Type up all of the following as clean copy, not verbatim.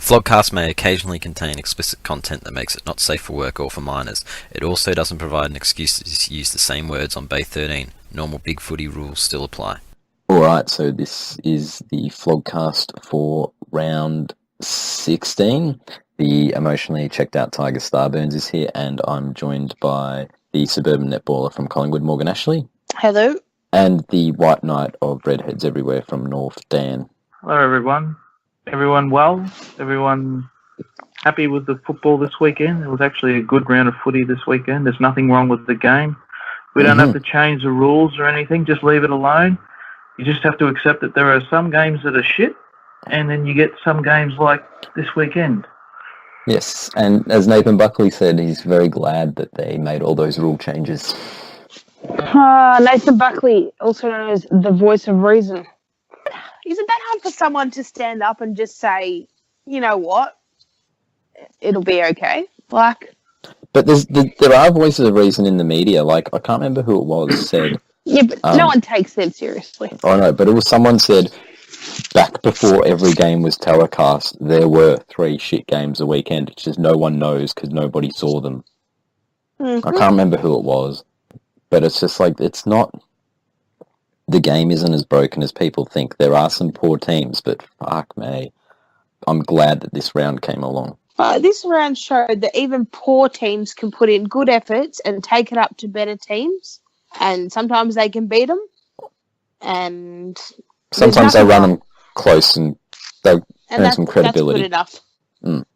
The Flogcast may occasionally contain explicit content that makes it not safe for work or for minors. It also doesn't provide an excuse to use the same words on Bay 13. Normal Big Footy rules still apply. Alright, so this is the Flogcast for round 16. The emotionally checked out Tiger Starburns is here, and I'm joined by the suburban netballer from Collingwood, Morgan Ashley. Hello. And the white knight of redheads everywhere from North, Dan. Hello, everyone. Everyone well? Everyone happy with the football this weekend? It was actually a good round of footy this weekend. There's nothing wrong with the game. We don't have to change the rules or anything. Just leave it alone. You just have to accept that there are some games that are shit, and then you get some games like this weekend. Yes, and as Nathan Buckley said, he's very glad that they made all those rule changes. Nathan Buckley, also known as the voice of reason. Isn't that hard for someone to stand up and just say, you know what, it'll be okay? Like, but there are voices of reason in the media. Like, I can't remember who it was said. Yeah, but no one takes them seriously. I know, but it was someone said back before every game was telecast, there were 3 shit games a weekend. It's just no one knows because nobody saw them. Mm-hmm. I can't remember who it was, but it's just like, it's not... The game isn't as broken as people think. There are some poor teams, but fuck me. I'm glad that this round came along. This round showed that even poor teams can put in good efforts and take it up to better teams. And sometimes they can beat them. And sometimes they run them close and they earn some credibility. That's good enough.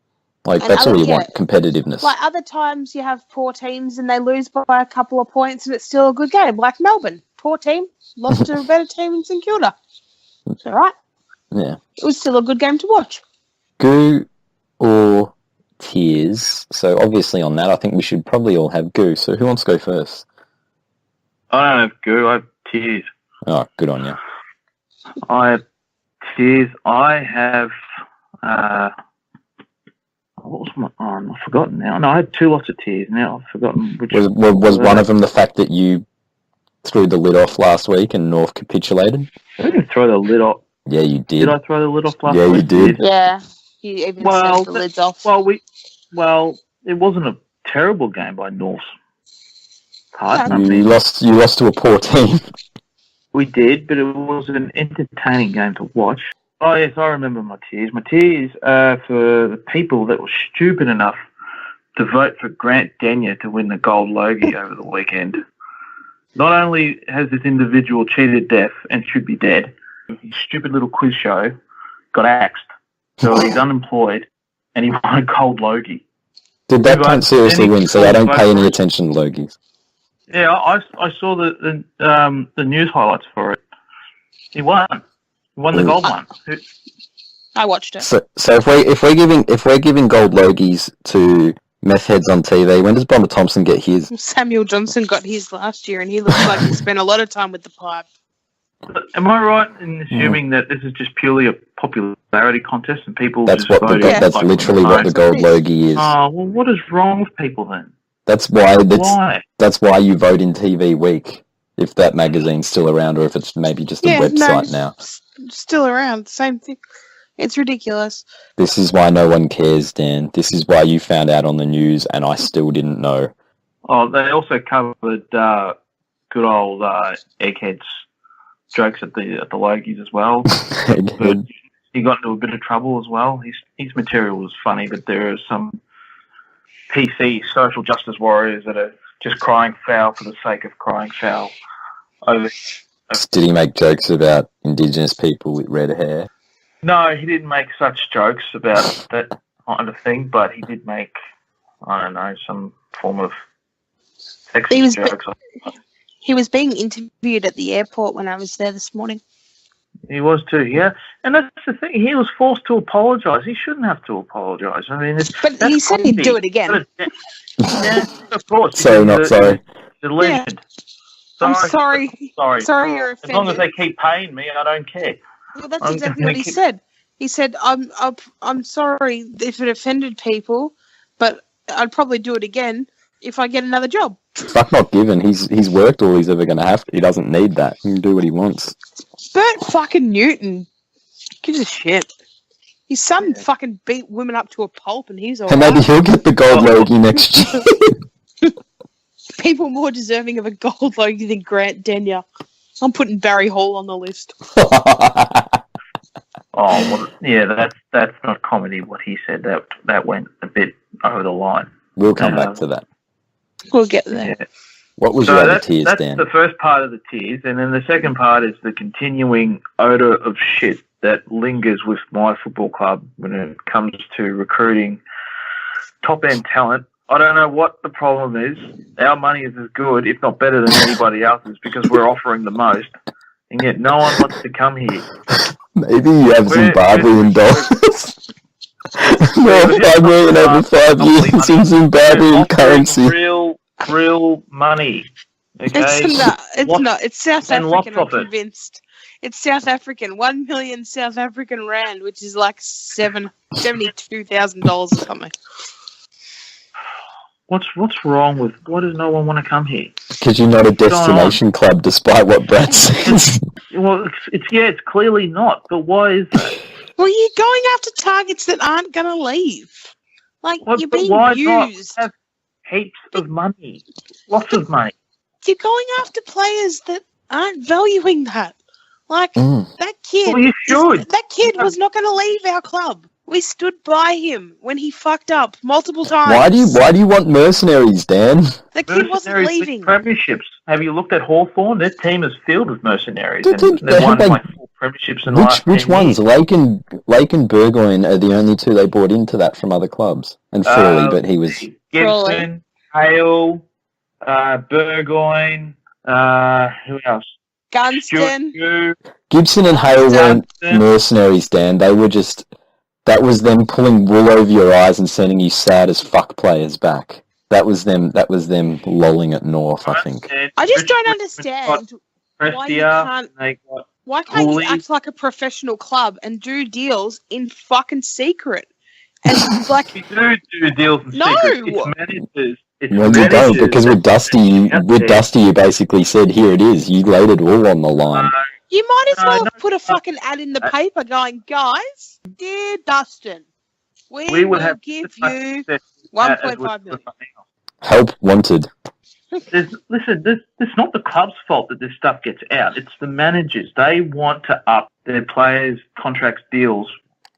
Like, and that's all you want, competitiveness. Like, other times you have poor teams and they lose by a couple of points and it's still a good game. Like Melbourne, poor team, lost to a better team in St Kilda. It's all right. Yeah. It was still a good game to watch. Goo or tears? So obviously on that, I think we should probably all have goo. So who wants to go first? I don't have goo, I have tears. Oh, good on you. I have tears. I have... what was my... Oh, I've forgotten now. No, I had 2 lots of tears. Now I've forgotten which... Was one of them the fact that you threw the lid off last week and North capitulated? I didn't throw the lid off. Yeah, you did. Did I throw the lid off last week? Yeah, you did. Yeah, you even sent the lids off. Well, it wasn't a terrible game by North's part. You lost to a poor team. We did, but it was an entertaining game to watch. Oh, yes, I remember my tears. My tears are for the people that were stupid enough to vote for Grant Denyer to win the Gold Logie over the weekend. Not only has this individual cheated death and should be dead, his stupid little quiz show got axed. So he's unemployed and he won a Gold Logie. Did that cunt seriously win? So I don't pay any attention to Logies. Yeah, I saw the news highlights for it. He won. He won the gold one. I watched it. So if we're giving gold Logies to meth heads on TV, when does Bomber Thompson get his? Samuel Johnson got his last year, and he looks like he spent a lot of time with the pipe. Am I right in assuming that this is just purely a popularity contest and people that's just what voting? That's like literally what the gold Logie is. Oh, well, what is wrong with people then? That's why you vote in TV Week, if that magazine's still around or if it's maybe just a website now. Still around, same thing. It's ridiculous. This is why no one cares, Dan. This is why you found out on the news and I still didn't know. Oh, they also covered good old Egghead's jokes at the Logies as well. But he got into a bit of trouble as well. His material was funny, but there are some PC social justice warriors that are just crying foul for the sake of crying foul. Did he make jokes about Indigenous people with red hair? No, he didn't make such jokes about that kind of thing, but he did make, I don't know, some form of sexist jokes. He was being interviewed at the airport when I was there this morning. He was too, yeah. And that's the thing. He was forced to apologise. He shouldn't have to apologise. I mean, but he said he'd do it again. Yeah, of course. Sorry, not sorry. The legend. Yeah. I'm sorry. Sorry, you're offended. As long as they keep paying me, I don't care. Well, that's exactly what he said. He said, I'm sorry if it offended people, but I'd probably do it again if I get another job. Fuck not given. He's worked all he's ever going to have to. He doesn't need that. He can do what he wants. Bert fucking Newton gives a shit. His son fucking beat women up to a pulp, and he's all And maybe right. he'll get the gold Logie next year. People more deserving of a gold Logie than Grant Denyer. I'm putting Barry Hall on the list. Oh, well, yeah, that's not comedy. What he said that went a bit over the line. We'll come back to that. We'll get there. Yeah. What was So your other that's tiers, Dan? the first part of the tiers, and then the second part is the continuing odor of shit that lingers with my football club when it comes to recruiting top-end talent. I don't know what the problem is. Our money is as good, if not better, than anybody else's because we're offering the most, and yet no one wants to come here. Maybe you have Zimbabwean dollars. No, 5 million over 5 years in Zimbabwean currency. Real money. Okay? It's not. It's South And lots African, I'm of it. convinced. It's South African. 1 million South African rand, which is like $72,000 or something. What's wrong with... Why does no one want to come here? Because you're not a destination club, despite what Brad says. Well, it's clearly not, but why is that? Well, you're going after targets that aren't going to leave. Like, you're being why used. not have heaps of money? Lots of money. You're going after players that aren't valuing that. Like, that kid... Well, you should. That kid was not going to leave our club. We stood by him when he fucked up multiple times. Why do you want mercenaries, Dan? The kid wasn't Mercenaries leaving. with premierships. Have you looked at Hawthorn? Their team is filled with mercenaries. Did And they've won they- like 4 premierships in the last Which 10 ones? years. Lake and Burgoyne are the only two they brought into that from other clubs. And Frawley, but he was... Gibson, Hale, Burgoyne, who else? Gunston. Stuart, Gibson and Hale weren't Dunstan. mercenaries, Dan. They were just... That was them pulling wool over your eyes and sending you sad as fuck players back. That was them lolling at North, I think. I just don't understand why you can't... Why can't you act like a professional club and do deals in fucking secret? And like, We do deals in No! secret. It's managers. Well, you don't, because with Dusty, you basically said, here it is. You laid it all on the line. you might as well No, have put a fucking ad in the paper going, guys, dear Dustin, we would will have give as much you success 1.5 million. Help wanted. Listen, it's not the club's fault that this stuff gets out. It's the managers. They want to up their players' contracts deals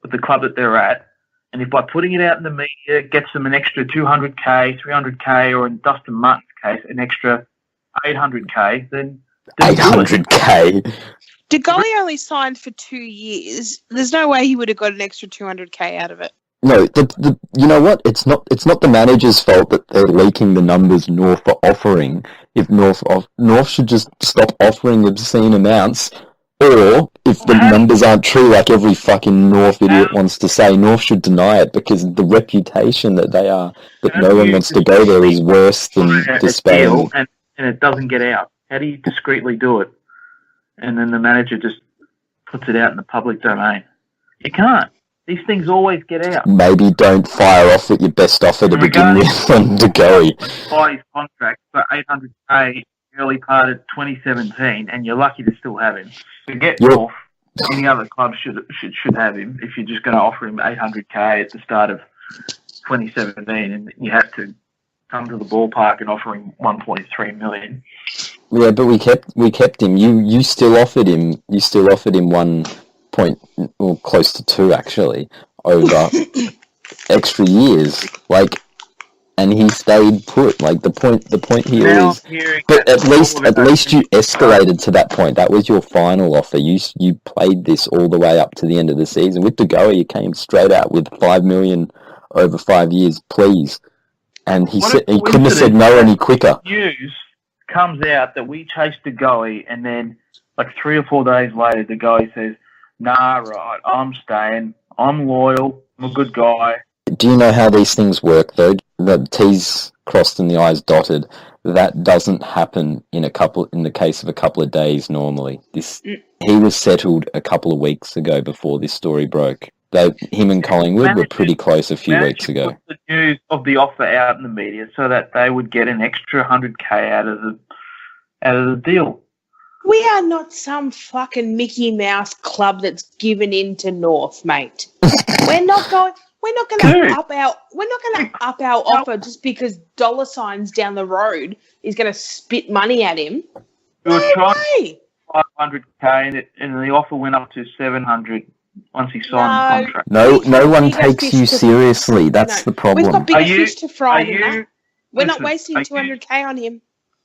with the club that they're at. And if by putting it out in the media it gets them an extra 200K, 300K, or in Dustin Martin's case, an extra 800K, then do it. 800K. De Goey only signed for 2 years. There's no way he would have got an extra 200k out of it. No, you know what? It's not the manager's fault that they're leaking the numbers North are offering. If North should just stop offering obscene amounts, or if the numbers aren't true, like every fucking North idiot wants to say, North should deny it because the reputation that no one wants to go there is worse than disparaging. And it doesn't get out. How do you discreetly do it? And then the manager just puts it out in the public domain. You can't. These things always get out. Maybe don't fire off with your best offer to begin with on De Goey. Buy his contract for 800k early part of 2017, and you're lucky to still have him. Forget North. Any other club should have him if you're just going to offer him 800k at the start of 2017, and you have to come to the ballpark and offer him 1.3 million. Yeah, but we kept him. You still offered him. You still offered him 1 point, or close to 2 actually, over extra years. Like, and he stayed put. Like the point here Now is, I'm hearing but that at least you escalated to that point. That was your final offer. You played this all the way up to the end of the season. With De Goey, you came straight out with 5 million over 5 years, please. And he couldn't have said no any quicker. News comes out that we chased De Goey, and then like 3 or 4 days later, De Goey says, "Nah, right, I'm staying. I'm loyal. I'm a good guy." Do you know how these things work, though? The T's crossed and the I's dotted. That doesn't happen in the case of a couple of days normally. He was settled a couple of weeks ago before this story broke. Him and Collingwood were pretty close a few weeks ago. Put the news of the offer out in the media so that they would get an extra 100k out of the deal. We are not some fucking Mickey Mouse club that's given in to North, mate. We're not going to up our offer just because dollar signs down the road is going to spit money at him. We were trying Way. 500k, and the offer went up to 700 once he signed the contract. No one takes you seriously. That's the problem. We've got bigger fish to fry than that. We're listen, not wasting 200k on him.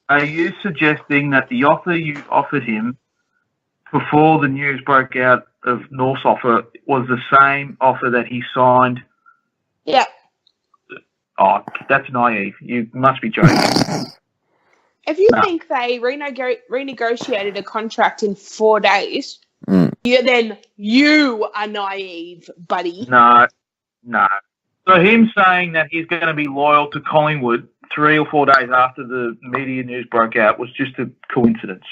Are you suggesting that the offer you offered him before the news broke out of North's offer was the same offer that he signed? Yeah. Oh, that's naive. You must be joking. If you think they renegotiated a contract in 4 days, then you are naive, buddy. No. So him saying that he's going to be loyal to Collingwood 3 or 4 days after the media news broke out was just a coincidence.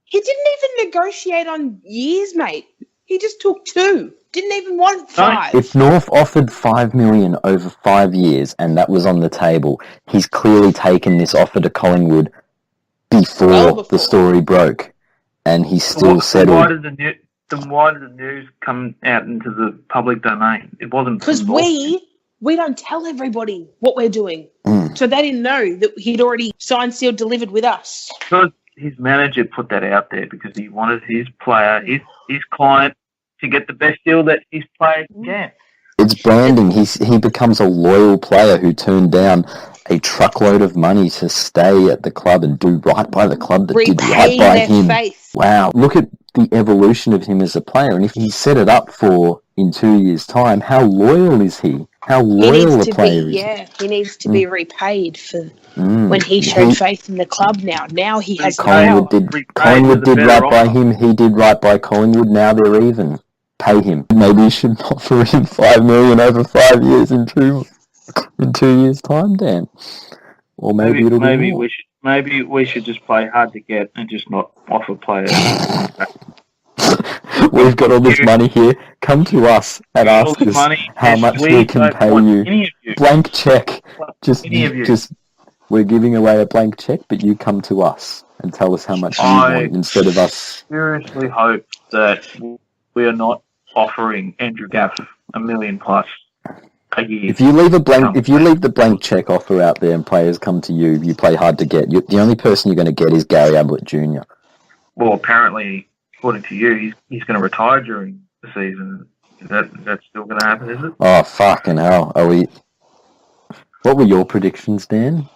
He didn't even negotiate on years, mate. He just took 2. Didn't even want 5. If North offered $5 million over 5 years and that was on the table, he's clearly taken this offer to Collingwood before the story broke, and he still settled. Why did the news come out into the public domain? It wasn't because we don't tell everybody what we're doing, so they didn't know that he'd already signed, sealed, delivered with us. Because his manager put that out there because he wanted his player, his client, to get the best deal that his player can get. It's branding. He becomes a loyal player who turned down a truckload of money to stay at the club and do right by the club that did right by him. Faith. Wow. Look at the evolution of him as a player. And if he set it up for in 2 years' time, how loyal is he? How loyal a player is he? Yeah, he needs to be repaid for when he showed faith in the club now. Now he has Collingwood did right by him. He did right by Collingwood. Now they're even. Pay him. Maybe you should offer him $5 million over 5 years in 2 years' time, Dan. Or maybe it'll be more. Maybe we should just play hard to get and just not offer players. We've got all this money here. Come to us and ask us how much we can pay you. Blank check. We're giving away a blank check, but you come to us and tell us how much you want instead of us. I seriously hope that we are not offering Andrew Gaff $1 million plus a year. If you leave the blank check offer out there and players come to you, you play hard to get. The only person you're going to get is Gary Ablett Jr. Well, apparently, according to you, he's going to retire during the season. Is that still going to happen? Is it? Oh fucking hell! Are we? What were your predictions, Dan?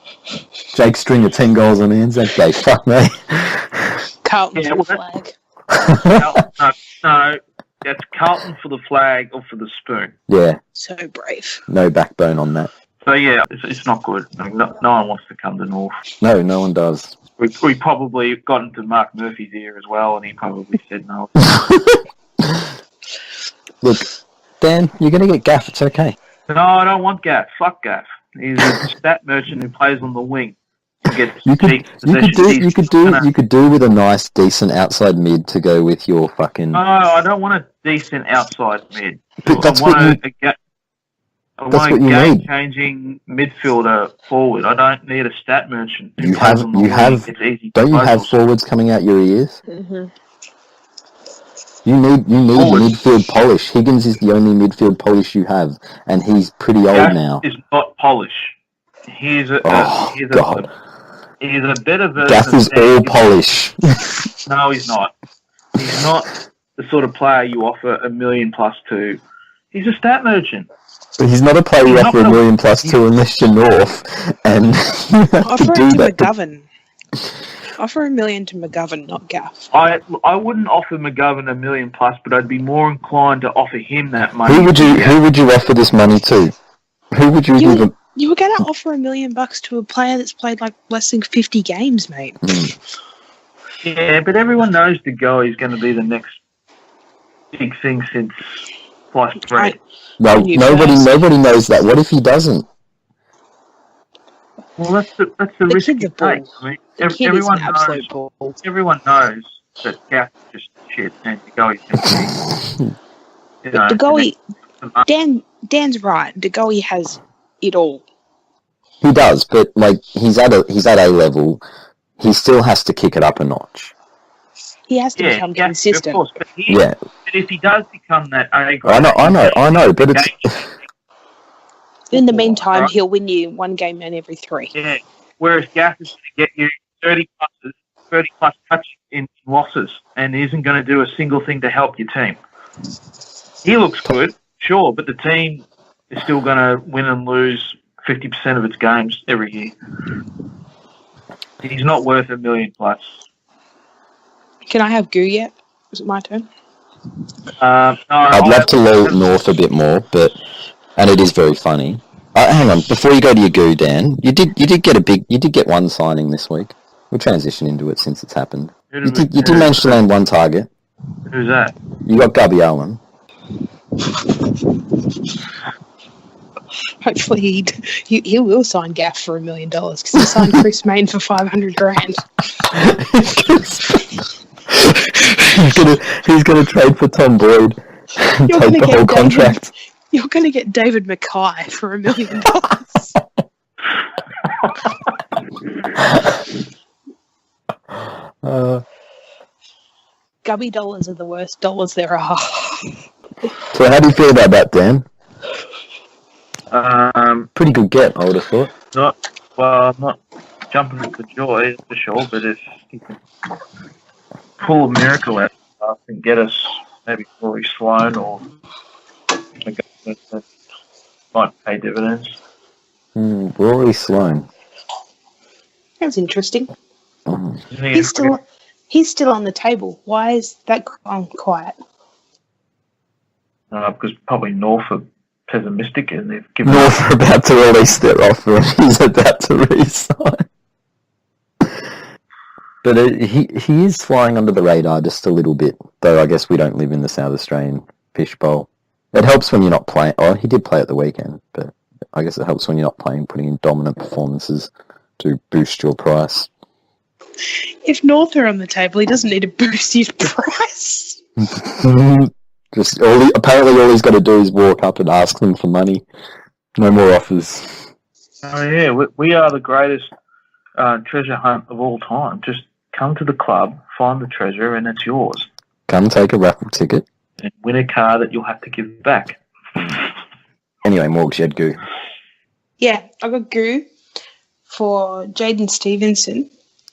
Jake Stringer 10 goals on Anzac Day. Fuck me. Carlton for the flag. No, that's Carlton for the flag or for the spoon. Yeah. So brave. No backbone on that. So yeah, it's not good. I mean, no one wants to come to North. No one does. We probably got into Mark Murphy's ear as well, and he probably said no. Look, Dan, you're going to get Gaff. It's okay. No, I don't want Gaff. Fuck Gaff. He's a stat merchant who plays on the wing. You could do with a nice, decent outside mid to go with your fucking. No, I don't want a decent outside mid. But that's what you need. Changing midfielder forward. I don't need a stat merchant. Don't you have forwards coming out your ears? Mm-hmm. You need midfield polish. Higgins is the only midfield polish you have, and he's pretty old now. Is not polish. He's a better version. Gaff is all polish. No, he's not. He's not the sort of player you offer $1 million plus to. He's a stat merchant. But he's not a player you offer $1 million plus to unless you're North, and you have offer to do that. McGovern. Offer $1 million to McGovern, not Gaff. I wouldn't offer McGovern $1 million plus, but I'd be more inclined to offer him that money. Who would you offer this money to? Who would you give him? You were going to offer $1 million to a player that's played like less than 50 games, mate. Yeah, but everyone knows De Goey is going to be the next big thing since sliced bread. Well, nobody knows that. What if he doesn't? Well, that's the risk you take. I mean, everyone knows that Gaff is just shit and De Goey's going to be. De Goey, Dan's right. De Goey has it all. He does, but like he's at A level. He still has to kick it up a notch. He has to Yeah, become yeah, of consistent. course. But Yeah, if he does become that A grade, I know, but it's In the meantime, right? he'll win you one game in every 3. Yeah. Whereas Gaff is going to get you 30 plus touches in losses, and isn't going to do a single thing to help your team. He looks good, sure, but the team is still going to win and lose 50% of its games every year. He's not worth $1 million plus. Can I have Goo yet? Is it my turn? No, I'd love to load North a bit more, and it is very funny. Hang on, before you go to your goo, Dan, you did get one signing this week. We'll transition into it since it's happened. You did manage to land one target. Who's that? You got Gubby Owen. Hopefully he will sign Gaff for $1 million because he signed Chris Main for $500,000. He's gonna trade for Tom Boyd and take the whole contract. You're going to get David Mackay for $1 million. Gubby dollars are the worst dollars there are. So how do you feel about that, Dan? Pretty good get, I would have thought. I'm not jumping for joy for sure, but if he can pull a miracle out and get us maybe Rory Sloan or a guy that might pay dividends. Rory Sloan. That's interesting. Mm. He's still on the table. Why is that gone quiet? Because probably North are pessimistic and they've given North are about to release their offer and he's about to re-sign. But he is flying under the radar just a little bit, though I guess we don't live in the South Australian fishbowl. It helps when you're not playing. Oh, he did play at the weekend, but I guess it helps when you're not playing, putting in dominant performances to boost your price. If North are on the table, he doesn't need to boost his price. Apparently all he's got to do is walk up and ask them for money. No more offers. Oh yeah, we are the greatest treasure hunt of all time. Just come to the club, find the treasure, and it's yours. Come take a raffle ticket. And win a car that you'll have to give back. Anyway, Morgs, you had Goo. Yeah, I got Goo for Jaden Stevenson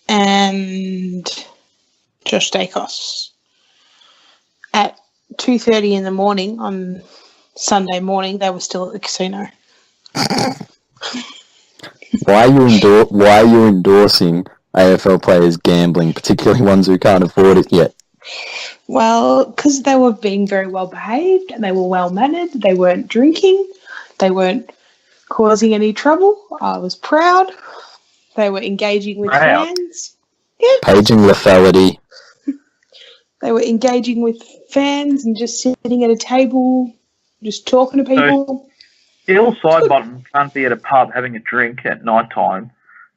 and Josh Dacos at 2:30 in the morning on Sunday morning. They were still at the casino. Why are you endorsing AFL players gambling, particularly ones who can't afford it yet? Well, because they were being very well behaved and they were well mannered. They weren't drinking. They weren't causing any trouble. I was proud. They were engaging with fans. Yeah. Paging lethality. They were engaging with fans and just sitting at a table, just talking to people. Still, Sidebottom can't be at a pub having a drink at night time,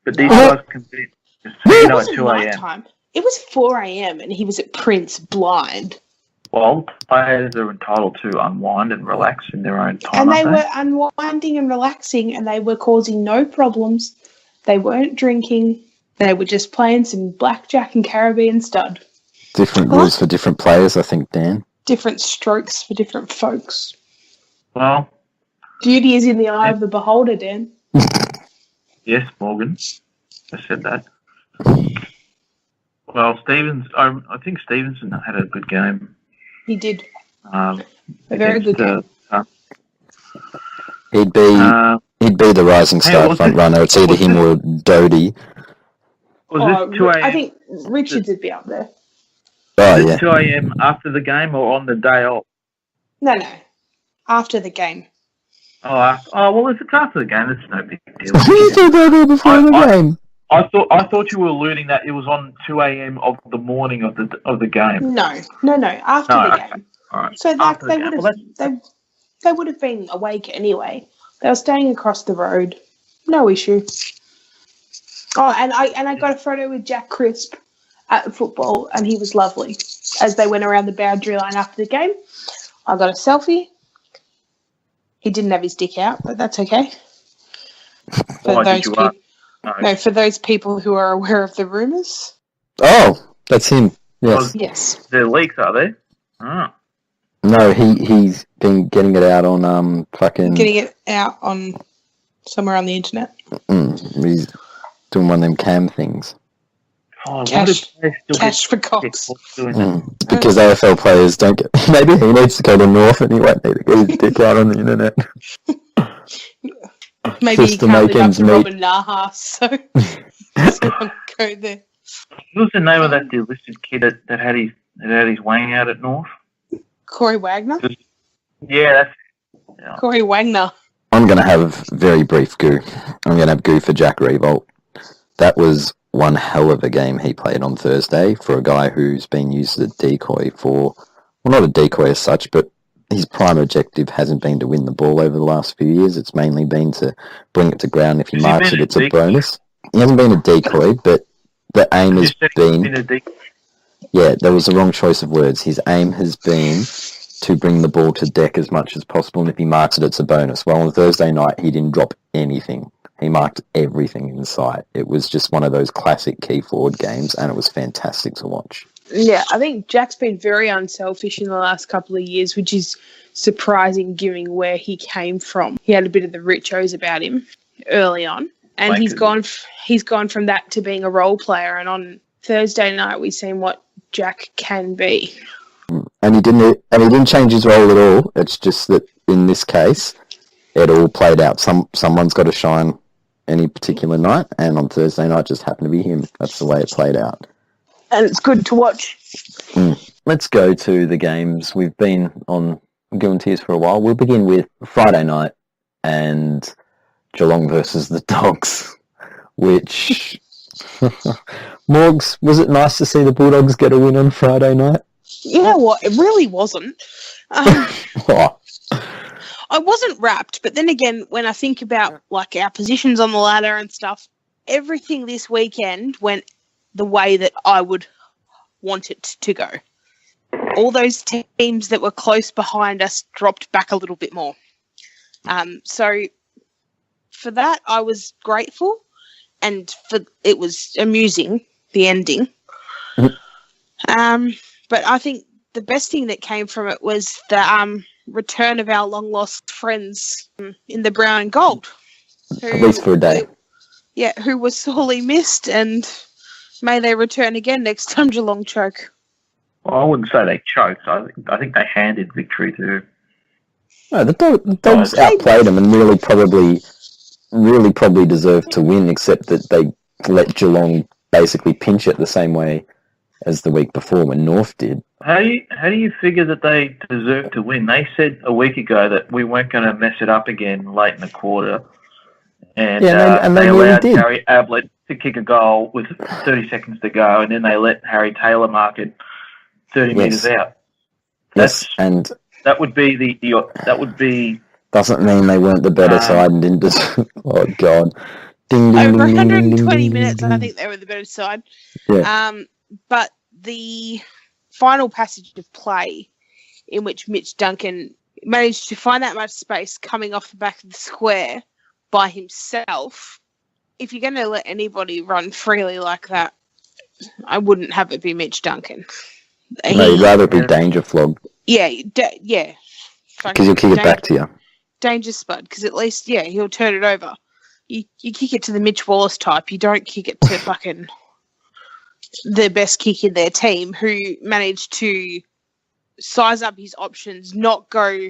but these guys can be at 2 a.m. It was 4 a.m. and he was at Prince blind. Well, players are entitled to unwind and relax in their own time. And they were unwinding and relaxing and they were causing no problems. They weren't drinking. They were just playing some blackjack and Caribbean stud. Different rules for different players, I think, Dan. Different strokes for different folks. Well, beauty is in the eye of the beholder, Dan. Yes, Morgan. I said that. Well, I think Stevenson had a good game. He did. A very good game. He'd be the rising star front runner. It's either him or Doty. Was this 2 a.m.? I think Richards would be up there. Oh, yeah. 2 a.m. after the game or on the day off? No. After the game. Well, if it's after the game, it's no big deal. You did that before the game. I thought you were alluding that it was on 2 a.m. of the morning of the game. No. After the game. All right. So they would have been awake anyway. They were staying across the road. No issue. Oh, and I got a photo with Jack Crisp at the football, and he was lovely as they went around the boundary line after the game. I got a selfie. He didn't have his dick out, but that's okay. For those people who are aware of the rumours. Oh, that's him. Yes. Yes. They're leaks, are they? Oh. No, he's been getting it out on fucking. Getting it out on somewhere on the internet. He's doing one of them cam things. Oh, Cash for Cox. Because AFL players don't get. Maybe he needs to go to North and he won't need to get his dick out on the internet. Maybe Just he to can't make live up ends to meet. Robin Naha, so someone go there. What was the name of that delisted kid that had his wang out at North? Corey Wagner? Yeah, Corey Wagner. I'm going to have very brief goo. I'm going to have goo for Jack Revolt. That was one hell of a game he played on Thursday for a guy who's been used as a decoy for, well, not a decoy as such, but his prime objective hasn't been to win the ball over the last few years. It's mainly been to bring it to ground. If he marks it, it's a bonus. He hasn't been a decoy, but the aim has been... Yeah, there was the wrong choice of words. His aim has been to bring the ball to deck as much as possible, and if he marks it, it's a bonus. Well, on Thursday night, he didn't drop anything. He marked everything in sight. It was just one of those classic key forward games, and it was fantastic to watch. Yeah, I think Jack's been very unselfish in the last couple of years, which is surprising given where he came from. He had a bit of the Richos about him early on, and he's gone from that to being a role player. And on Thursday night, we've seen what Jack can be. And he didn't change his role at all. It's just that in this case, it all played out. Someone's got to shine any particular night, and on Thursday night just happened to be him. That's the way it played out. And it's good to watch. Let's go to the games. We've been on Goon Tears for a while. We'll begin with Friday night and Geelong versus the Dogs, which... Morgs, was it nice to see the Bulldogs get a win on Friday night? You know what? It really wasn't. I wasn't wrapped, but then again, when I think about like our positions on the ladder and stuff, everything this weekend went the way that I would want it to go. All those teams that were close behind us dropped back a little bit more. So for that, I was grateful, and it was amusing, the ending. But I think the best thing that came from it was the return of our long-lost friends in the brown and gold. At least for a day. Who was sorely missed, and may they return again next time Geelong choke. Well, I wouldn't say they choked. I think they handed victory to... No, the Dogs outplayed them and really probably deserved to win, except that they let Geelong basically pinch it the same way as the week before when North did. How do you figure that they deserve to win? They said a week ago that we weren't going to mess it up again late in the quarter, and they allowed Harry Ablett to kick a goal with 30 seconds to go, and then they let Harry Taylor mark it 30 metres out. That would be Doesn't mean they weren't the better side and didn't deserve... Oh, God. Ding, ding, over ding, 120 ding, minutes, ding, I think they were the better side. Yeah. But the final passage of play in which Mitch Duncan managed to find that much space coming off the back of the square by himself, if you're going to let anybody run freely like that, I wouldn't have it be Mitch Duncan. No, you'd rather it be Dangerflog. Yeah. Because he'll kick it back to you. Danger Spud, because at least, he'll turn it over. You kick it to the Mitch Wallace type. You don't kick it to fucking the best kick in their team, who managed to size up his options, not go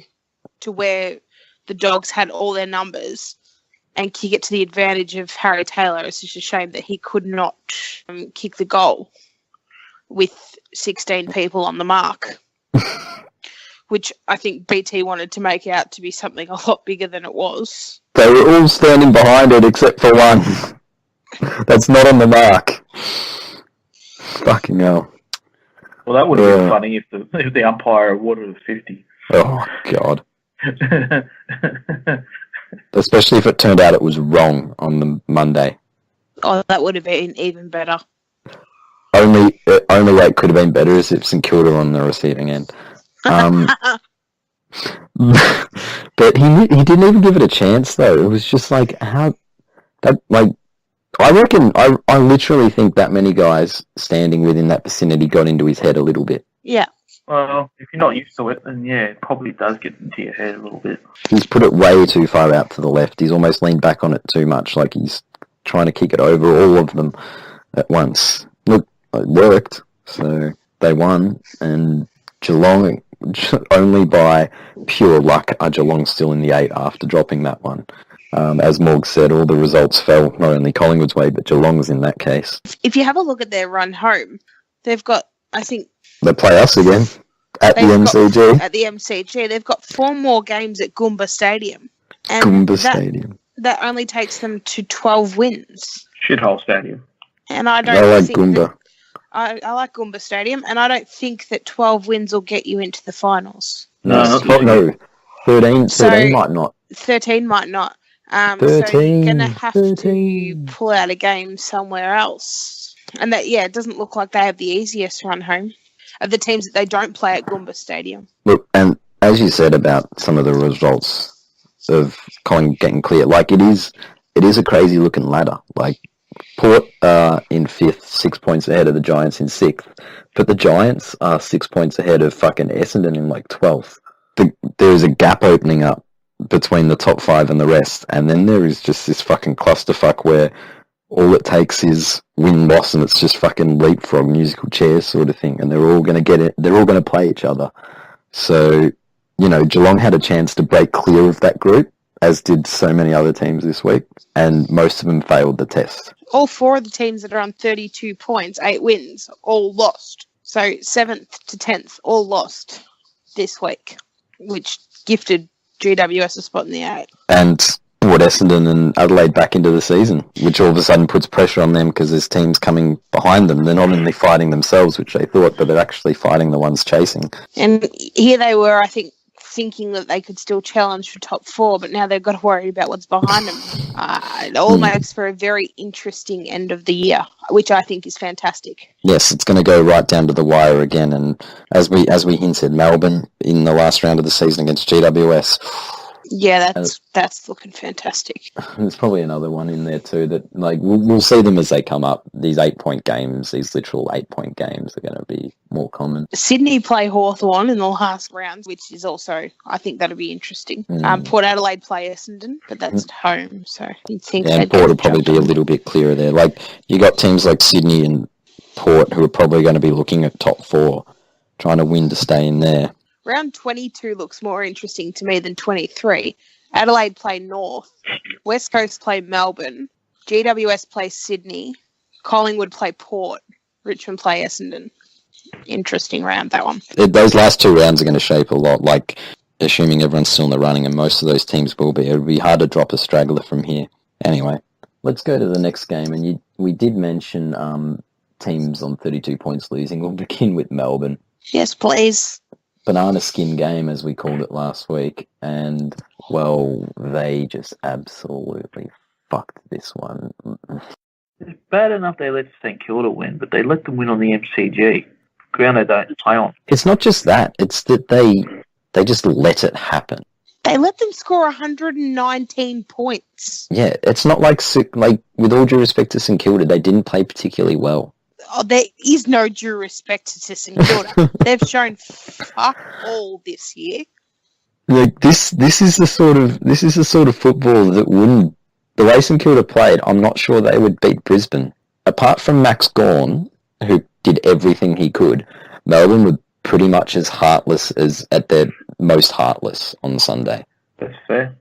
to where the Dogs had all their numbers, and kick it to the advantage of Harry Taylor. It's just a shame that he could not kick the goal with 16 people on the mark, which I think BT wanted to make out to be something a lot bigger than it was. They were all standing behind it except for one. That's not on the mark. Fucking hell. Well, that would have been funny if the umpire awarded a 50. Oh, God. Especially if it turned out it was wrong on the Monday. Oh, that would have been even better. Only way it could have been better is if St Kilda were on the receiving end. But he didn't even give it a chance, though. It was just like, how... That, like, I reckon, I literally think that many guys standing within that vicinity got into his head a little bit. Yeah. Well, if you're not used to it, then yeah, it probably does get into your head a little bit. He's put it way too far out to the left. He's almost leaned back on it too much, like he's trying to kick it over all of them at once. Look, it worked, so they won, and Geelong, only by pure luck, are Geelong still in the 8 after dropping that one. As Morgs said, all the results fell not only Collingwood's way, but Geelong's in that case. If you have a look at their run home, they've got, I think... They play us again at the MCG. At the MCG. They've got 4 more games at Goomba Stadium. And Goomba Stadium. That only takes them to 12 wins. Shithole stadium. And I don't think Goomba. I like Goomba Stadium, and I don't think that 12 wins will get you into the finals. No, no. 13 might not. 13 might not. 13, so you're going to have 13. to pull out a game somewhere else. And that, it doesn't look like they have the easiest run home of the teams that they don't play at Goomba Stadium. Look, and as you said about some of the results of Collingwood getting clear, like it is a crazy looking ladder. Like Port are in 5th, 6 points ahead of the Giants in 6th, but the Giants are 6 points ahead of fucking Essendon in like 12th. There's a gap opening up between the top 5 and the rest, and then there is just this fucking clusterfuck where all it takes is win-loss, and it's just fucking leapfrog musical chairs sort of thing, and they're all going to get it. They're all going to play each other. So, Geelong had a chance to break clear of that group, as did so many other teams this week, and most of them failed the test. All 4 of the teams that are on 32 points, 8 wins, all lost. So 7th to 10th, all lost this week, which gifted GWS a spot in the 8. And brought Essendon and Adelaide back into the season, which all of a sudden puts pressure on them because there's teams coming behind them. They're not only fighting themselves, which they thought, but they're actually fighting the ones chasing. And here they were, I think, thinking that they could still challenge for top 4, but now they've got to worry about what's behind them. It all makes for a very interesting end of the year, which I think is fantastic. Yes, it's going to go right down to the wire again, and as we hinted, Melbourne in the last round of the season against GWS. Yeah, that's looking fantastic. There's probably another one in there too that, like, we'll see them as they come up. These 8-point games, these literal 8-point games are going to be more common. Sydney play Hawthorn in the last round, which is also, I think that'll be interesting. Port Adelaide play Essendon, but that's at home, so you'd think and Port will probably be a little bit clearer there. Like, you got teams like Sydney and Port who are probably going to be looking at top 4, trying to win to stay in there. Round 22 looks more interesting to me than 23. Adelaide play North, West Coast play Melbourne, GWS play Sydney, Collingwood play Port, Richmond play Essendon. Interesting round, that one. Those last 2 rounds are going to shape a lot, like, assuming everyone's still in the running, and most of those teams will be. It'll be hard to drop a straggler from here. Anyway, let's go to the next game, and we did mention teams on 32 points losing. We'll begin with Melbourne. Yes, please. Banana skin game, as we called it last week, and, well, they just absolutely fucked this one. It's bad enough they let St Kilda win, but they let them win on the MCG. Ground they don't play on. It's not just that, it's that they just let it happen. They let them score 119 points. Yeah, it's not like, with all due respect to St Kilda, they didn't play particularly well. Oh, there is no due respect to St Kilda. They've shown fuck all this year. Like this is the sort of football that wouldn't. The way St Kilda played, I'm not sure they would beat Brisbane. Apart from Max Gawn, who did everything he could, Melbourne were pretty much as heartless as at their most heartless on Sunday. That's fair.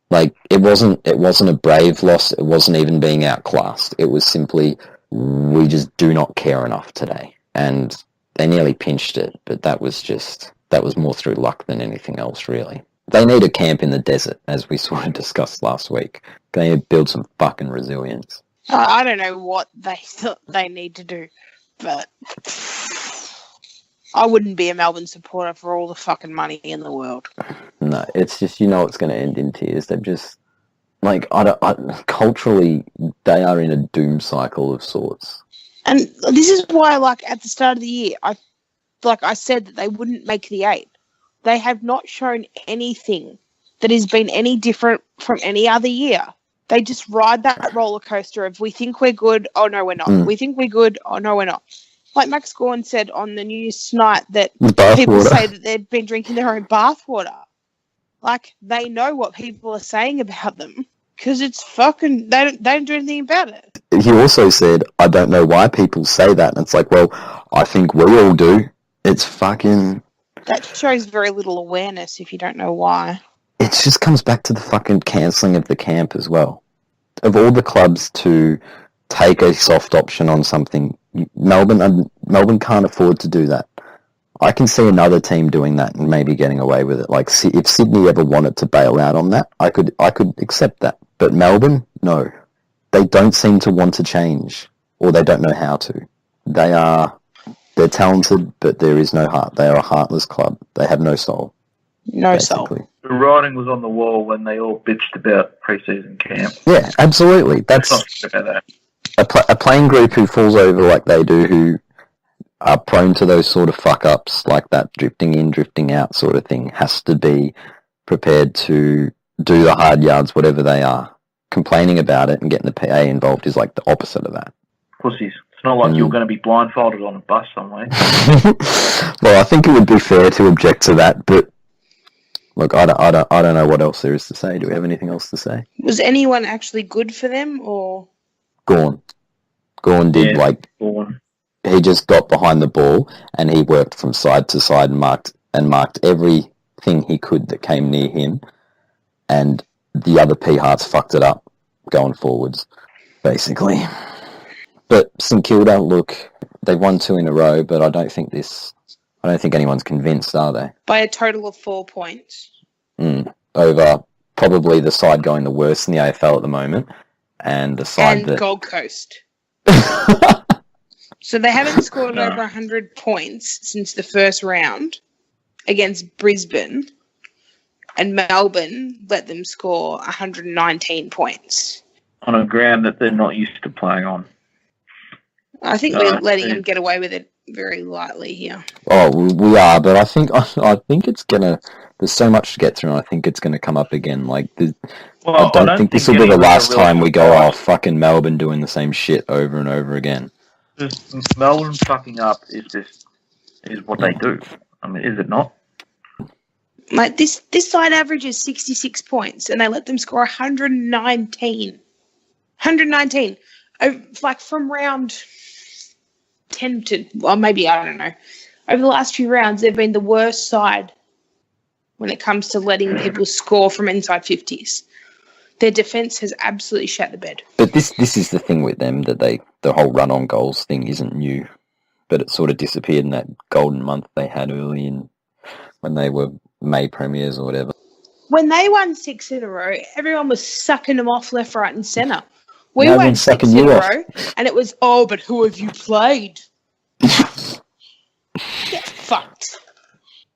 Like it wasn't a brave loss. It wasn't even being outclassed. It was simply, we just do not care enough today. And they nearly pinched it, but that was more through luck than anything else, really. They need a camp in the desert, as we sort of discussed last week. They need to build some fucking resilience. I don't know what they thought they need to do, but I wouldn't be a Melbourne supporter for all the fucking money in the world. No, it's just, it's going to end in tears. They've just, culturally, they are in a doom cycle of sorts. And this is why, at the start of the year, I said that they wouldn't make the 8. They have not shown anything that has been any different from any other year. They just ride that roller coaster of we think we're good, oh no we're not. We think we're good, oh no we're not. Like Max Gorn said on the news tonight that people say that they've been drinking their own bathwater. Like, they know what people are saying about them because it's fucking, they don't do anything about it. He also said, I don't know why people say that. And it's like, well, I think we all do. It's fucking... That shows very little awareness if you don't know why. It just comes back to the fucking cancelling of the camp as well. Of all the clubs to take a soft option on something, Melbourne can't afford to do that. I can see another team doing that and maybe getting away with it. Like, if Sydney ever wanted to bail out on that, I could accept that. But Melbourne, no. They don't seem to want to change, or they don't know how to. They're talented, but there is no heart. They are a heartless club. They have no soul. No basically. soul. The writing was on the wall when they all bitched about pre-season camp. Yeah, absolutely. That's not about that. A playing group who falls over like they do, who are prone to those sort of fuck-ups like that, drifting in, drifting out sort of thing, has to be prepared to do the hard yards, whatever they are. Complaining about it and getting the PA involved is like the opposite of that. Pussies. It's not like you're going to be blindfolded on a bus somewhere. Well, I think it would be fair to object to that, but look, I don't know what else there is to say. Do we have anything else to say? Was anyone actually good for them, or...? Gorn did, Gorn. He just got behind the ball and he worked from side to side and marked everything he could that came near him, and the other P-Hearts fucked it up going forwards, basically. But St Kilda, look, they've won 2 in a row, but I don't think anyone's convinced, are they? By a total of 4 points. Over probably the side going the worst in the AFL at the moment, and the side that... Gold Coast. So they haven't scored over 100 points since the first round against Brisbane, and Melbourne let them score 119 points. On a ground that they're not used to playing on. I think we're letting them get away with it very lightly here. Oh, we are, but I think it's gonna... There's so much to get through, and I think it's gonna come up again. Like, I don't think this will be the last time we go, oh, fucking Melbourne doing the same shit over and over again. Just Melbourne fucking up is what they do. I mean, is it not? Like, this side averages 66 points, and they let them score 119. 119. Like, from round 10 to, well, maybe, I don't know. Over the last few rounds, they've been the worst side when it comes to letting people score from inside 50s. Their defence has absolutely shat the bed. But this is the thing with them, that the whole run-on goals thing isn't new, but it sort of disappeared in that golden month they had early in, when they were May premiers or whatever. When they won 6 in a row, everyone was sucking them off left, right and centre. We won 6 in a row, and it was, oh, but who have you played? Get fucked.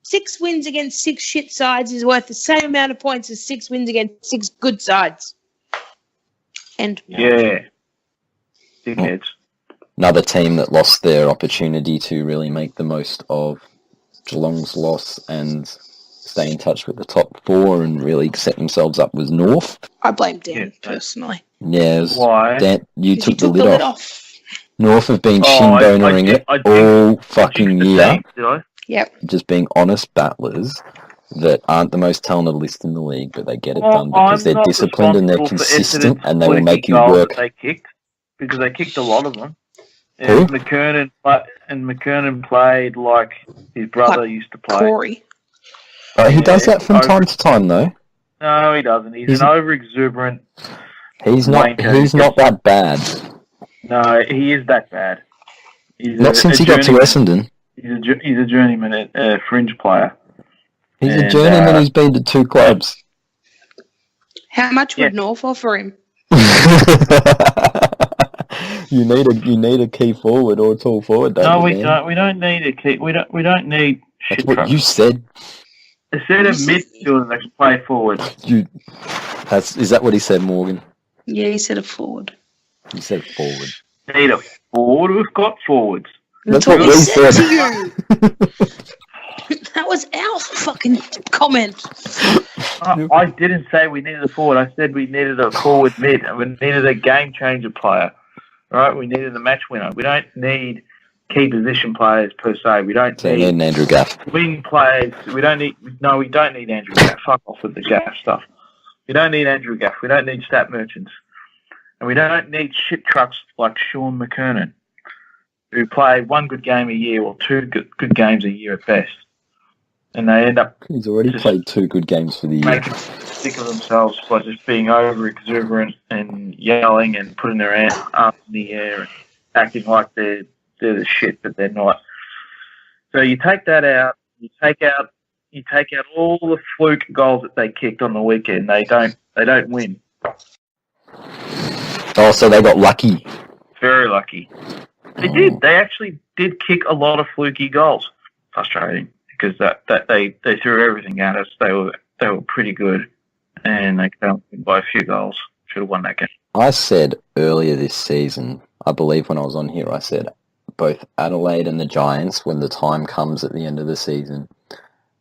6 wins against 6 shit sides is worth the same amount of points as 6 wins against 6 good sides. And yeah. Dickheads. Another team that lost their opportunity to really make the most of Geelong's loss and stay in touch with the top 4 and really set themselves up was North. I blame Dan, personally. Yeah, why? Dan, you took the lid lid off. North have been shin-bonering it all fucking year. Did I? Yep. Just being honest battlers that aren't the most talented list in the league, but they get it done because they're disciplined and they're consistent, and they will make you work. They kicked, because they kicked a lot of them. Who? And McKernan played like his brother used to play. Corey. He does that from time to time, though. No, he doesn't. He's an over-exuberant. He's not that bad. No, he is that bad. Not since he got to Essendon. He's a journeyman, fringe player. He's a journeyman who's been to 2 clubs. How much would North offer him? You need a key forward or a tall forward. No, we don't. We don't need a key. We don't need. That's what you said. I said a midfielder that can play forward. Is that what he said, Morgan? Yeah, he said a forward. He said forward. Need a forward? We've got forwards. That's what we said. That was our fucking comment. I didn't say we needed a forward. I said we needed a forward mid, and we needed a game changer player. Right? We needed a match winner. We don't need key position players per se. We don't So you need an Andrew Gaff. wing players. We don't need Andrew Gaff. Fuck off with the Gaff stuff. We don't need Andrew Gaff. We don't need stat merchants. And we don't need shit trucks like Sean McKernan, who play one good game a year or two good games a year at best. And they end up... He's already played 2 good games for the year. Making sick of themselves by just being over-exuberant and yelling and putting their arms in the air and acting like they're the shit, but they're not. So you take that out. You take out all the fluke goals that they kicked on the weekend. They don't win. Oh, so they got lucky. Very lucky. They did. They actually did kick a lot of fluky goals. Frustrating because that they threw everything at us. They were pretty good, and they came by a few goals. Should have won that game. I said earlier this season, I believe when I was on here, I said both Adelaide and the Giants, when the time comes at the end of the season,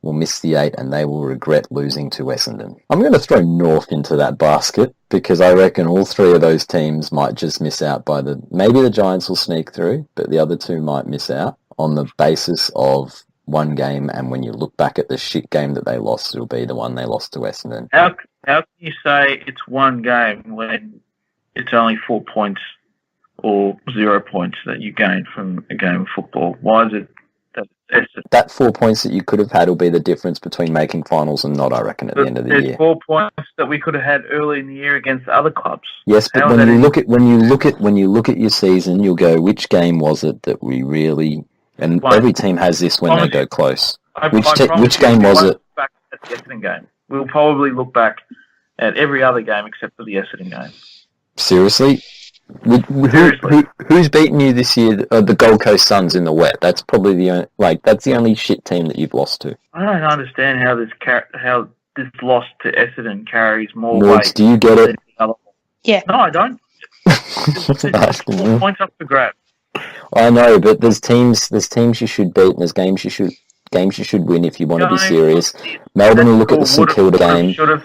will miss the 8 and they will regret losing to Essendon. I'm going to throw North into that basket because I reckon all 3 of those teams might just miss out by maybe the Giants will sneak through, but the other 2 might miss out on the basis of one game, and when you look back at the shit game that they lost, it'll be the one they lost to Essendon. How can you say it's one game when it's only 4 points or 0 points that you gain from a game of football? Why is it that Essendon? That 4 points that you could have had will be the difference between making finals and not, I reckon, at the end of the year. There's 4 points that we could have had early in the year against other clubs. Yes, but when you look at your season, you'll go, which game was it that we really? And every team has this when they go close. Which game was it? Back at the Essendon game. We'll probably look back at every other game except for the Essendon game. Seriously? Who's beaten you this year? The Gold Coast Suns in the wet. That's probably that's the only shit team that you've lost to. I don't understand how this loss to Essendon carries more Morgs, weight. do you get it? Yeah. No, I don't. There's 4 points up for grabs. I know, but there's teams you should beat, and there's games you should win if you want to be serious. Melbourne will look at the St Kilda game. Sort of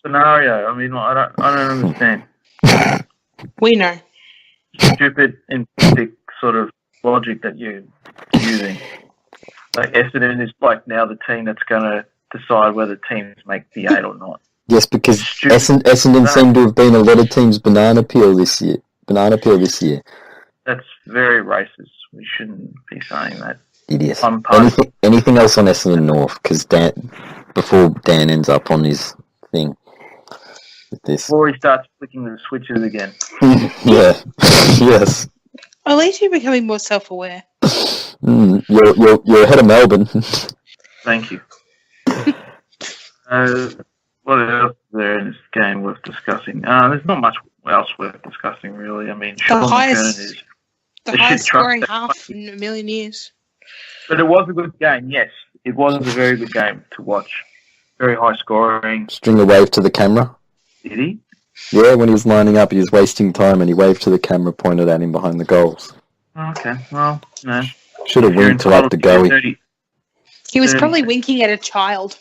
scenario. I mean, I don't understand. We know. Stupid and basic sort of logic that you're using. Like Essendon is now the team that's going to decide whether teams make the 8 or not. Yes, because Essendon seem to have been a lot of teams' banana peel this year. That's very racist. We shouldn't be saying that. Idiot. Anything else on Essendon North? Because before Dan ends up on his thing with this. Before he starts flicking the switches again. Yeah. Yes. At least you're becoming more self-aware. You're ahead of Melbourne. Thank you. What else is there in this game worth discussing? There's not much else worth discussing, really. I mean, The highest scoring half in a million years. But it was a good game, yes. It was a very good game to watch. Very high scoring. Stringer waved to the camera. Did he? Yeah, when he was lining up, he was wasting time, and he waved to the camera, pointed at him behind the goals. Okay, well, no. Should have winked to up the goalie. He was probably winking at a child.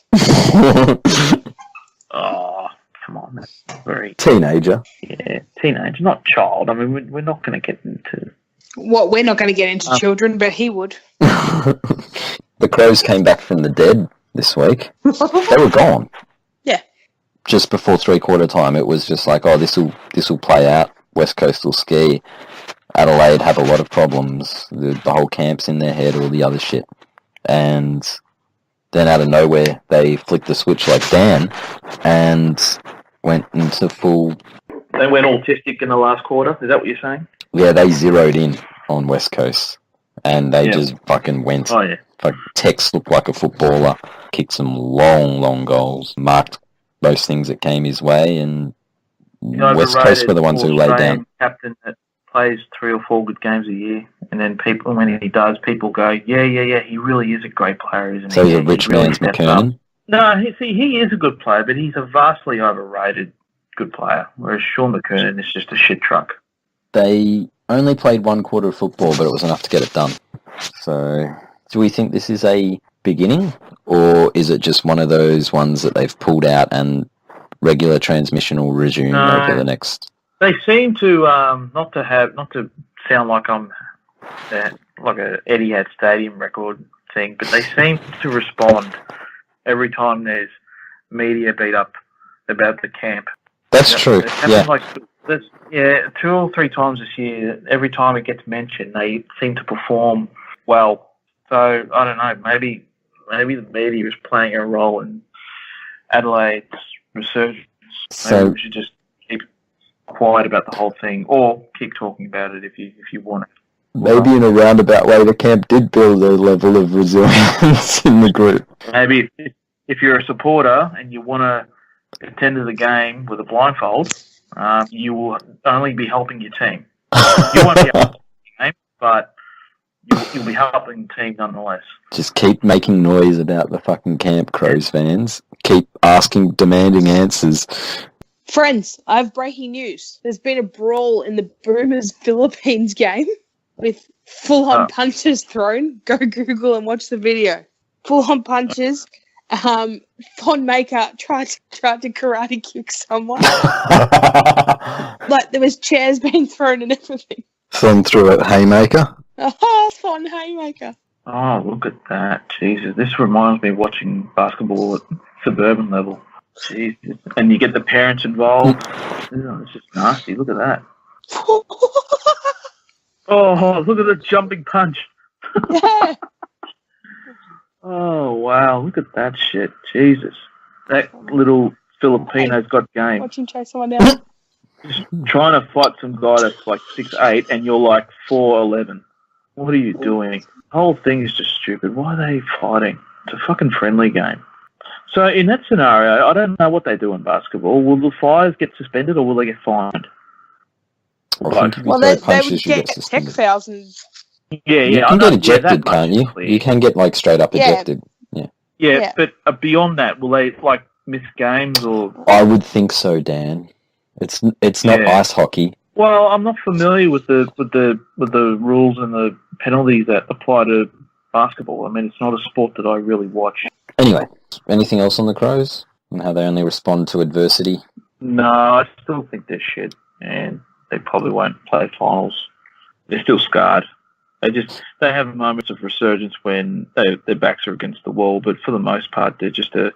Oh, come on. That's very... Teenager. Yeah, teenager, not child. I mean, we're not going to get into... What, we're not going to get into children, but he would. The Crows came back from the dead this week. They were gone. Yeah. Just before 3/4 time, it was just like, oh, this will play out. West Coast will ski. Adelaide have a lot of problems. The whole camp's in their head, all the other shit. And then out of nowhere, they flicked the switch like Dan and went into full... They went autistic in the last quarter. Is that what you're saying? Yeah, they zeroed in on West Coast. And they just fucking went. Oh, yeah. Like, Tex looked like a footballer. Kicked some long, long goals. Marked most things that came his way. And West Coast were the ones who laid down. Captain that plays 3 or 4 good games a year. And then when he does, people go, yeah, he really is a great player, isn't he? So he's a rich man's McKernan? No, he is a good player, but he's a vastly overrated good player. Whereas Sean McKernan is just a shit truck. They only played 1/4 of football, but it was enough to get it done. So, do we think this is a beginning, or is it just one of those ones that they've pulled out and regular transmission will resume over the next? They seem to not to sound like I'm like a Etihad Stadium record thing, but they seem to respond every time there's media beat up about the camp. That's true. Yeah. Like, 2 or 3 times this year. Every time it gets mentioned, they seem to perform well. So I don't know. Maybe the media is playing a role in Adelaide's resurgence. Maybe we should just keep quiet about the whole thing, or keep talking about it if you want it. Maybe in a roundabout way, the camp did build a level of resilience in the group. Maybe if you're a supporter and you want to attend to the game with a blindfold, you will only be helping your team. You won't be helping the game, but you'll be helping the team nonetheless. Just keep making noise about the fucking Camp Crows fans. Keep demanding answers. Friends, I have breaking news. There's been a brawl in the Boomers Philippines game with full-on punches thrown. Go Google and watch the video. Full-on punches. Fon Maker tried to karate kick someone. Like there was chairs being thrown and everything. Son threw a haymaker. Oh, Fon Haymaker. Oh, look at that. Jesus. This reminds me of watching basketball at suburban level. Jesus. And you get the parents involved. It's just nasty. Look at that. Oh, look at the jumping punch. Yeah. Oh, wow. Look at that shit. Jesus. That little Filipino's got game. Watching chase someone down. Just trying to fight some guy that's like 6'8" and you're like 4'11". What are you doing? The whole thing is just stupid. Why are they fighting? It's a fucking friendly game. So in that scenario, I don't know what they do in basketball. Will the Flyers get suspended or will they get fined? Well, they would get tech fouls and... Yeah. You can get ejected, can't you? You can get like straight up ejected. Yeah, but beyond that, will they like miss games or? I would think so, Dan. It's not ice hockey. Well, I'm not familiar with the rules and the penalties that apply to basketball. I mean, it's not a sport that I really watch. Anyway, anything else on the Crows and how they only respond to adversity? No, I still think they're shit, and they probably won't play finals. They're still scarred. They have moments of resurgence when their backs are against the wall, but for the most part, they're just an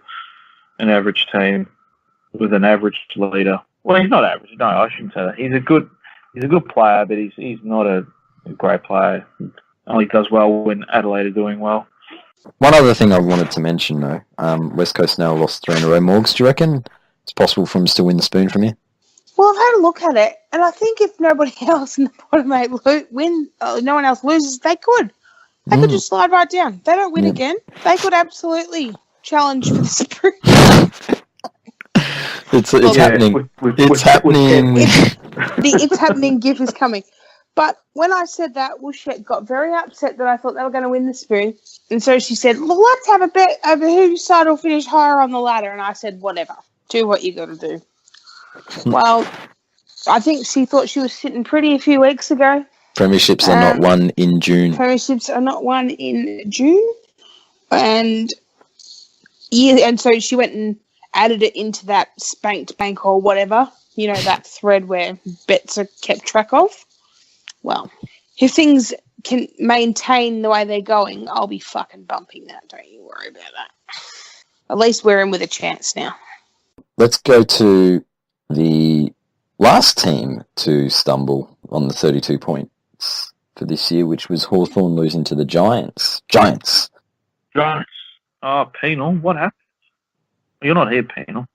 average team with an average leader. Well, he's not average. No, I shouldn't say that. He's a good player, but he's not a great player. Only does well when Adelaide are doing well. One other thing I wanted to mention, though, West Coast now lost 3 in a row. Morgs, do you reckon it's possible for them to still win the spoon from here? Well, I've had a look at it, and I think if nobody else in the bottom 8 no one else loses, they could. They could just slide right down. They don't win again. They could absolutely challenge for the spoon. It's happening. It's happening. The it's happening gif is coming. But when I said that, Wooshette got very upset that I thought they were going to win the spoon. And so she said, well, let's have a bet over whose side will finish higher on the ladder. And I said, whatever. Do what you got to do. Well, I think she thought she was sitting pretty a few weeks ago. Premierships are not won in June. Premierships are not won in June. And so she went and added it into that spanked bank or whatever, that thread where bets are kept track of. Well, if things can maintain the way they're going, I'll be fucking bumping that. Don't you worry about that. At least we're in with a chance now. Let's go to the last team to stumble on the 32 points for this year, which was Hawthorn losing to the Giants. Giants. Oh, Penal, what happened? You're not here, Penal.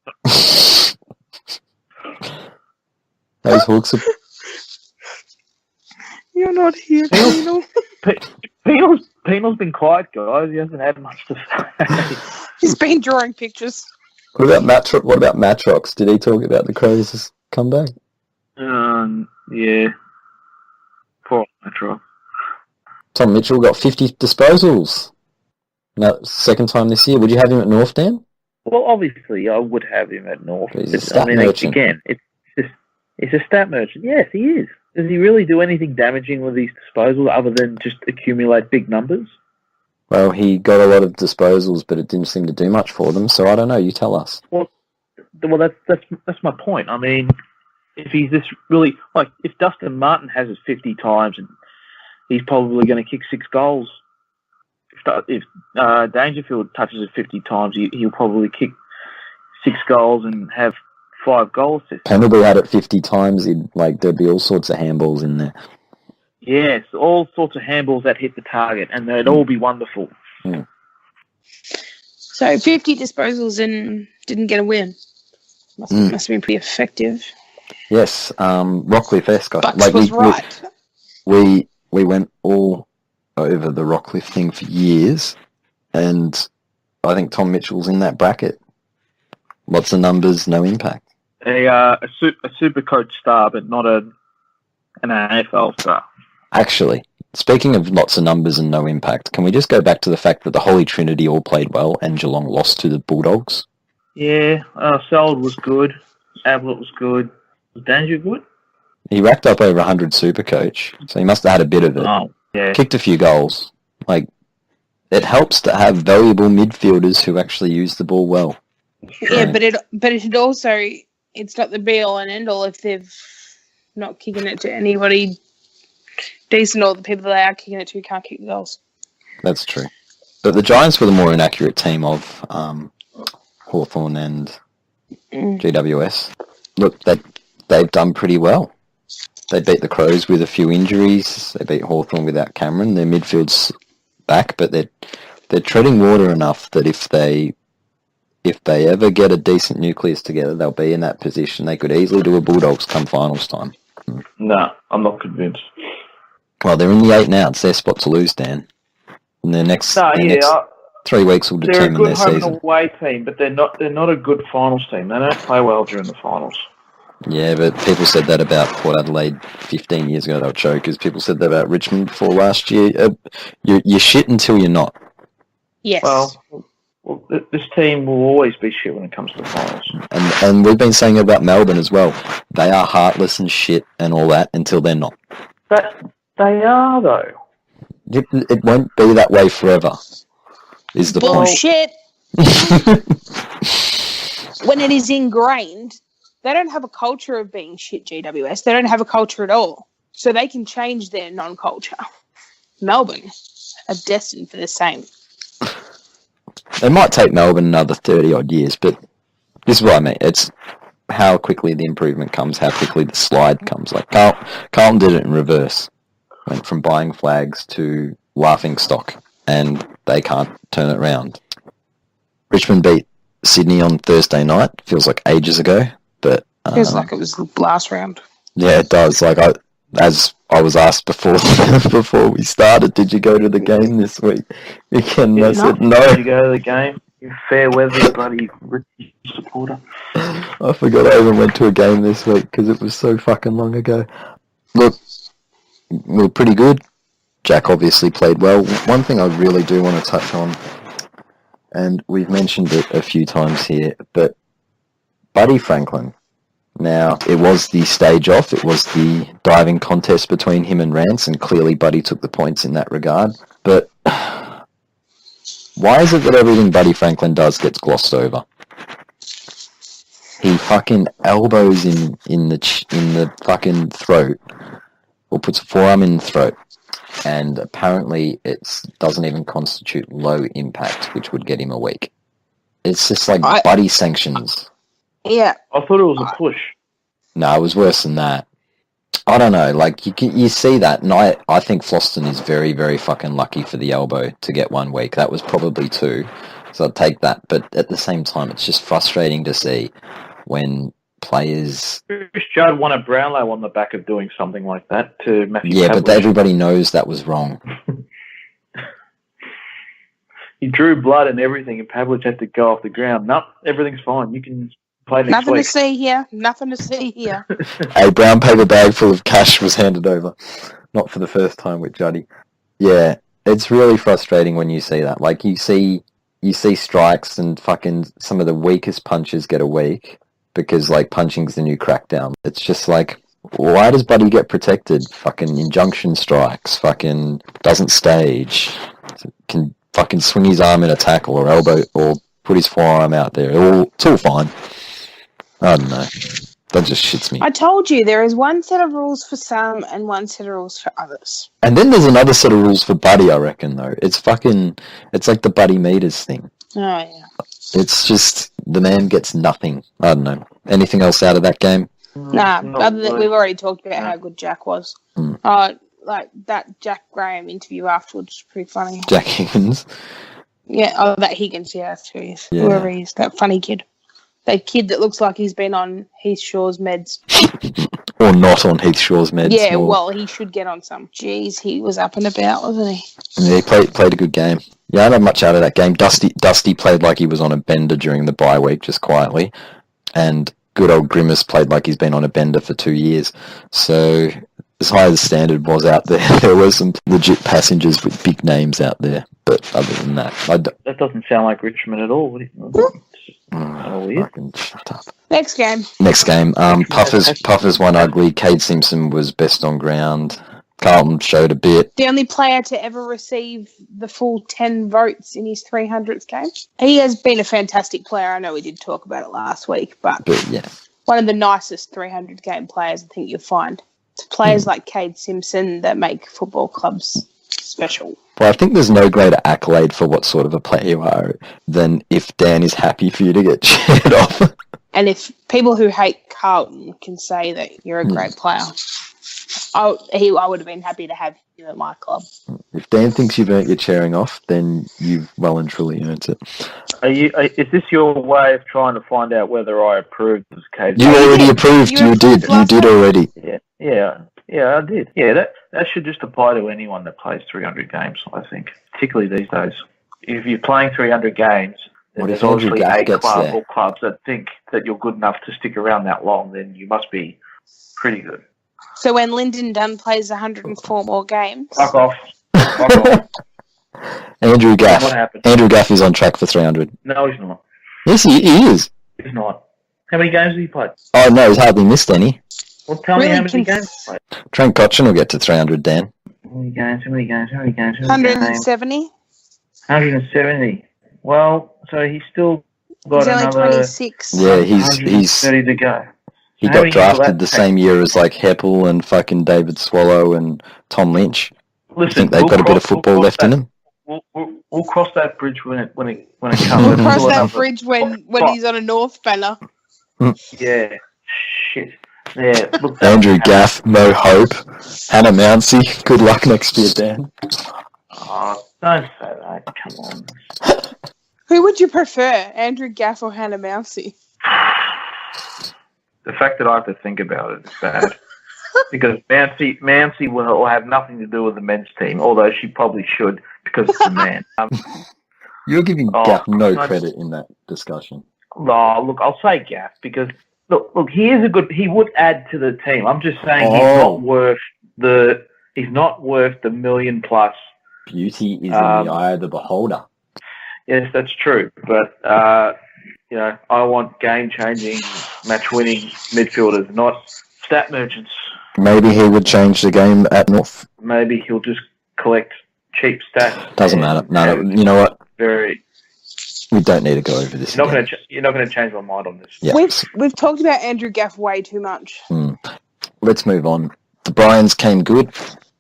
Those Hawks are... You're not here, Penal. Penal's been quiet, guys. He hasn't had much to say. He's been drawing pictures. What about Matrox? Did he talk about the Crows' comeback? Yeah. Poor Matrox. Tom Mitchell got 50 disposals. No, second time this year. Would you have him at North, Dan? Well, obviously, I would have him at North. He's a stat merchant. Again, it's a stat merchant. Yes, he is. Does he really do anything damaging with these disposals other than just accumulate big numbers? Well, he got a lot of disposals, but it didn't seem to do much for them. So I don't know. You tell us. Well, that's my point. I mean, if he's this really like, if Dustin Martin has it 50 times, and he's probably going to kick 6 goals. If Dangerfield touches it 50 times, he'll probably kick 6 goals and have 5 goals. Pendlebury had it 50 times. There'd be all sorts of handballs in there. Yes, all sorts of handballs that hit the target, and they'd all be wonderful. Mm. So 50 disposals and didn't get a win. Must have been pretty effective. Yes, Rockcliffe-esque. Bucks was right. We went all over the Rockcliffe thing for years, and I think Tom Mitchell's in that bracket. Lots of numbers, no impact. A super coach star, but not an AFL star. Actually, speaking of lots of numbers and no impact, can we just go back to the fact that the Holy Trinity all played well and Geelong lost to the Bulldogs? Yeah, Seld was good. Ablett was good. Was Danger good? He racked up over 100 Supercoach, so he must have had a bit of it. Oh, yeah. Kicked a few goals. It helps to have valuable midfielders who actually use the ball well. Yeah, but it also, it's not the be-all and end-all if they've not kicking it to anybody decent, or the people they are kicking it to can't kick the goals. That's true. But the Giants were the more inaccurate team of Hawthorn and GWS. Look, they've done pretty well. They beat the Crows with a few injuries. They beat Hawthorn without Cameron. Their midfield's back, but they're treading water enough that if they ever get a decent nucleus together, they'll be in that position. They could easily do a Bulldogs come finals time. No, I'm not convinced. Well, they're in the 8 now. It's their spot to lose, Dan. And their next 3 weeks will determine their season. They're a good home and away team, but they're not a good finals team. They don't play well during the finals. Yeah, but people said that about Port Adelaide 15 years ago. They were chokers. People said that about Richmond before last year. You're shit until you're not. Yes. Well, this team will always be shit when it comes to the finals. And we've been saying about Melbourne as well. They are heartless and shit and all that until they're not. But they are, though. It won't be that way forever, is the Bullshit. When it is ingrained, they don't have a culture of being shit, GWS. They don't have a culture at all. So they can change their non-culture. Melbourne are destined for the same. It might take Melbourne another 30-odd years, but this is what I mean. It's how quickly the improvement comes, how quickly the slide comes. Like Carlton did it in reverse. Went from buying flags to laughing stock, and they can't turn it around. Richmond beat Sydney on Thursday night. Feels like ages ago, but feels like it was the last round. Yeah, it does. As I was asked before we started, did you go to the game this week? Again, I said no. Did you go to the game? You fair weather bloody Richmond supporter. I forgot I even went to a game this week because it was so fucking long ago. Look, we were pretty good. Jack obviously played well. One thing I really do want to touch on, and we've mentioned it a few times here, but Buddy Franklin. Now, it was the stage off. It was the diving contest between him and Rance, and clearly Buddy took the points in that regard. But why is it that everything Buddy Franklin does gets glossed over? He fucking elbows in the fucking throat, or puts a forearm in the throat, and apparently it doesn't even constitute low impact, which would get him a week. It's just like Buddy sanctions. Yeah. I thought it was a push. No, it was worse than that. I don't know, you see that, and I think Floston is very, very fucking lucky for the elbow to get 1 week. That was probably 2, so I'd take that. But at the same time, it's just frustrating to see when players... Chris Judd won a Brownlow on the back of doing something like that to Matthew Yeah, Pavlich. but everybody knows that was wrong. He drew blood and everything, and Pavlich had to go off the ground. No, everything's fine. You can play next Nothing week. to see here. Nothing to see here. A brown paper bag full of cash was handed over. Not for the first time with Juddy. Yeah, it's really frustrating when you see that. You see strikes and fucking some of the weakest punches get a week because, punching's the new crackdown. It's just why does Buddy get protected? Fucking injunction strikes. Fucking doesn't stage. Can fucking swing his arm in a tackle or elbow or put his forearm out there. It's all fine. I don't know. That just shits me. I told you there is one set of rules for some and one set of rules for others. And then there's another set of rules for buddy, I reckon, though. It's like the buddy meters thing. Oh, yeah. It's just the man gets nothing. I don't know. Anything else out of that game? Nah, Not other than really. we've already talked about how good Jack was. Like that Jack Graham interview afterwards was pretty funny. Jack Higgins. Yeah, that Higgins, yeah, that's who he is. Yeah. Whoever he is, that funny kid. That kid that looks like he's been on Heath Shaw's meds. Or not on Heath Shaw's meds. Yeah, or... well, he should get on some. Jeez, he was up and about, wasn't he? Yeah, he played a good game. Yeah, I don't have much out of that game. Dusty played like he was on a bender during the bye week, just quietly. And good old Grimace played like he's been on a bender for 2 years. So, as high as the standard was out there, there were some legit passengers with big names out there. But other than that, That doesn't sound like Richmond at all. Weird. fucking shut up. Next game. Next game, Puffers won ugly. Cade Simpson was best on ground. Carlton showed a bit. The only player to ever receive the full 10 votes in his 300th game. He has been a fantastic player. I know we did talk about it last week, but Yeah, one of the nicest 300 game players I think you'll find. It's players like Cade Simpson that make football clubs special. well, I think there's no greater accolade for what sort of a player you are than if Dan is happy for you to get cheered off. And if people who hate Carlton can say that you're a great player, I would have been happy to have you at my club. If Dan thinks you've earned your cheering off, then you've well and truly earned it. Is this your way of trying to find out whether I approved of Cade? You already approved. You You did. approved last You did week. already. Yeah, I did. Yeah, that should just apply to anyone that plays 300 games, I think, particularly these days. If you're playing 300 games, then What if there's obviously Andrew Gaff a gets club there? or clubs that think that you're good enough to stick around that long, then you must be pretty good. So when Lyndon Dunn plays 104 more games, Fuck off. Fuck off. Andrew Gaff. What happened? Andrew Gaff is on track for 300. No, he's not. Yes, he is. He's not. How many games has he played? Oh, no, he's hardly missed any. Well, tell me Really how many conf- games he's played. Trent Cotchin will get to 300, Dan. How many games? 170. 170. Well, so he's still got He's only another 26. Yeah, he's 130 to go. he How got many will drafted that the take? same year as like Heppel and fucking David Swallow and Tom Lynch. I think they've got a bit of football left in them. We'll cross that bridge when it comes. We'll cross Until that another- bridge when he's on a North banner. Yeah. Shit. Yeah. Look, Andrew Gaff, no hope. Hannah Mounsey, good luck next year, Dan. Oh, don't say that. Come on. Who would you prefer, Andrew Gaff or Hannah Mounsey? The fact that I have to think about it is bad. Because Mounsey will have nothing to do with the men's team, although she probably should because it's a man. You're giving Oh, Gaff no I- credit in that discussion. No, look, I'll say Gaff because look, he is a good. He would add to the team. I'm just saying he's not worth the million plus. Beauty is in the eye of the beholder. Yes, that's true. But I want game-changing, match-winning midfielders, not stat merchants. Maybe he would change the game at North. Maybe he'll just collect cheap stats. Doesn't matter. No, you know what? We don't need to go over this. You're not again. going to change my mind on this. Yeah. We've talked about Andrew Gaff way too much. Let's move on. The Bryans came good.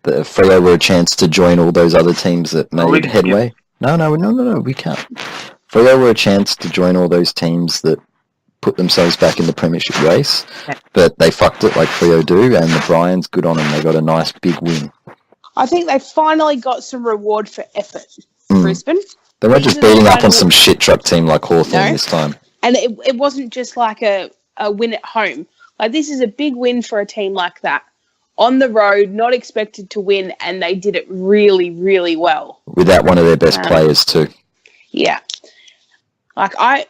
The Freo were a chance to join all those other teams that made headway. No, we can't. Freo were a chance to join all those teams that put themselves back in the premiership race, but they fucked it like Freo do, and the Bryans, good on them. They got a nice big win. I think they finally got some reward for effort, Brisbane. They weren't just beating up on some shit truck team like Hawthorn this time. And it wasn't just like a win at home. Like, this is a big win for a team like that. On the road, not expected to win, and they did it really, really well. Without one of their best players too. Yeah. Like, I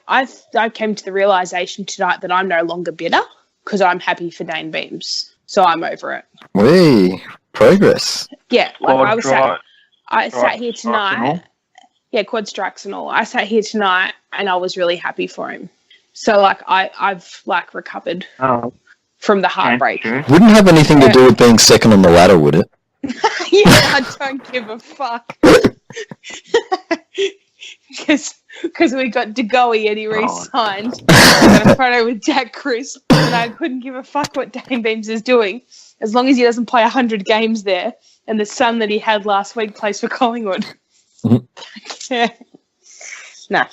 came to the realisation tonight that I'm no longer bitter because I'm happy for Dane Beams. So I'm over it. Whee! Progress. Yeah. Like, I sat here strikes and all. tonight. Yeah, quad strikes and all. I sat here tonight and I was really happy for him. So, like, I've recovered from the heartbreak. Wouldn't have anything to do with being second on the ladder, would it? Yeah, I don't give a fuck. because we got Degoe and he re-signed. I got a photo with Jack Crisp, and I couldn't give a fuck what Dane Beams is doing as long as he doesn't play 100 games there. And the son that he had last week plays for Collingwood. Yeah. No,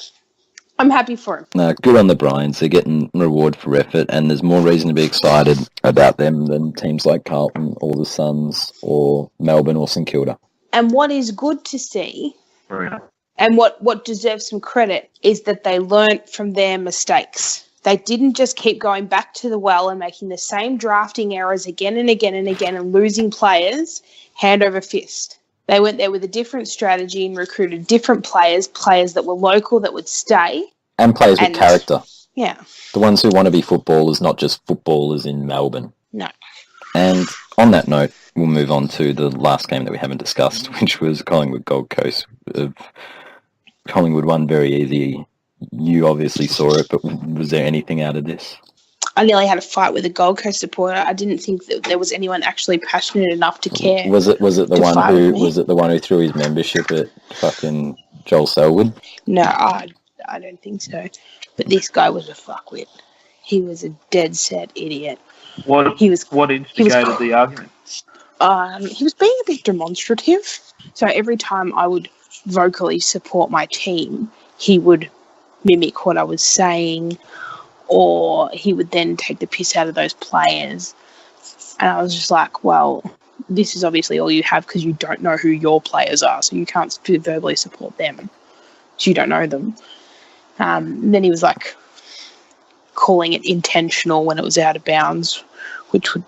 I'm happy for him. No, good on the Bryans. They're getting reward for effort, and there's more reason to be excited about them than teams like Carlton or the Suns or Melbourne or St Kilda. And what is good to see, and what deserves some credit, is that they learnt from their mistakes. They didn't just keep going back to the well and making the same drafting errors again and again and again and losing players hand over fist. They went there with a different strategy and recruited different players that were local, that would stay. And players with character. Yeah. The ones who want to be footballers, not just footballers in Melbourne. No. And on that note, we'll move on to the last game that we haven't discussed, which was Collingwood Gold Coast. Collingwood won very easy. You obviously saw it, but was there anything out of this? I nearly had a fight with a Gold Coast supporter. I didn't think that there was anyone actually passionate enough to care. Was it the one who threw his membership at fucking Joel Selwood? No, I don't think so. But this guy was a fuckwit. He was a dead set idiot. What instigated the argument? He was being a bit demonstrative. So every time I would vocally support my team, he would mimic what I was saying, or he would then take the piss out of those players. And I was just like, well, this is obviously all you have because you don't know who your players are, so you can't verbally support them. So you don't know them. Then he was like calling it intentional when it was out of bounds, which would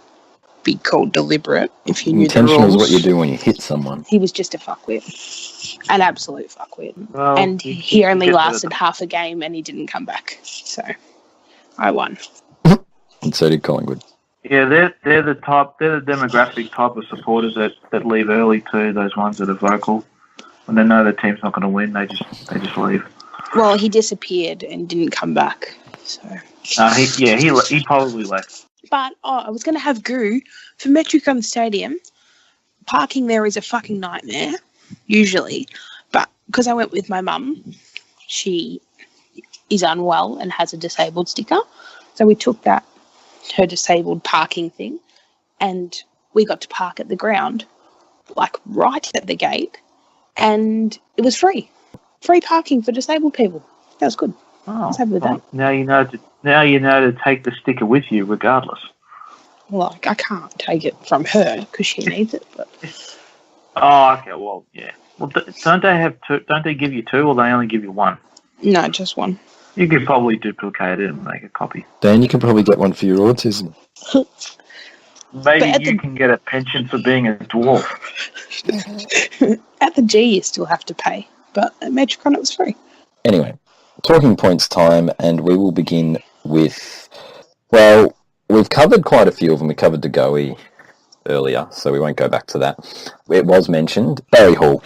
be called deliberate if you knew the rules. Intentional is what you do when you hit someone. He was just a fuckwit. An absolute fuckwit. Well, and he only lasted half a game and he didn't come back. So I won. And so did Collingwood. Yeah, they're the demographic type of supporters that leave early too, those ones that are vocal. When they know the team's not going to win, they just leave. Well, he disappeared and didn't come back. So he probably left. But I was going to have Goo for Metricon Stadium. Parking there is a fucking nightmare, usually. But because I went with my mum, she is unwell and has a disabled sticker. So we took her disabled parking thing, and we got to park at the ground, like right at the gate, and it was free. Free parking for disabled people. That was good. I was happy with that. Now you know to take the sticker with you regardless. Well, I can't take it from her because she needs it. But oh, okay. Well, yeah. Well, don't they have two? Don't they give you two, or they only give you one? No, just one. You could probably duplicate it and make a copy. Dan, you can probably get one for your autism. Maybe you can get a pension for being a dwarf. At the G, you still have to pay, but at Metricon it was free. Anyway, talking points time, and we will begin with, well, we've covered quite a few of them. We covered Degoe earlier, so we won't go back to that. It was mentioned. Barry Hall.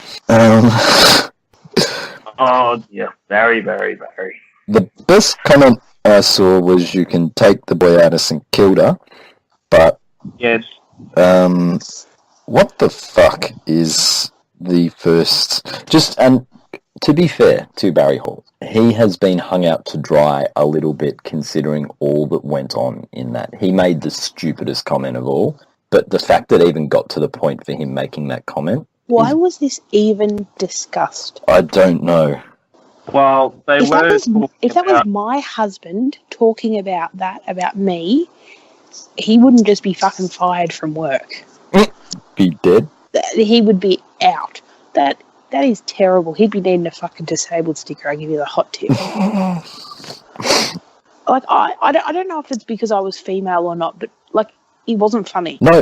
Oh, yeah. Barry, Barry, Barry. The best comment I saw was you can take the boy out of St Kilda, but yes. What the fuck is the first... And to be fair to Barry Hall, he has been hung out to dry a little bit considering all that went on in that. He made the stupidest comment of all, but the fact that it even got to the point for him making that comment... Why was this even discussed? I don't know. Well, if that was my husband talking about that, about me, he wouldn't just be fucking fired from work. Be dead? He would be out. That is terrible. He'd be needing a fucking disabled sticker. I give you the hot tip. Like I don't know if it's because I was female or not, but like it wasn't funny. No,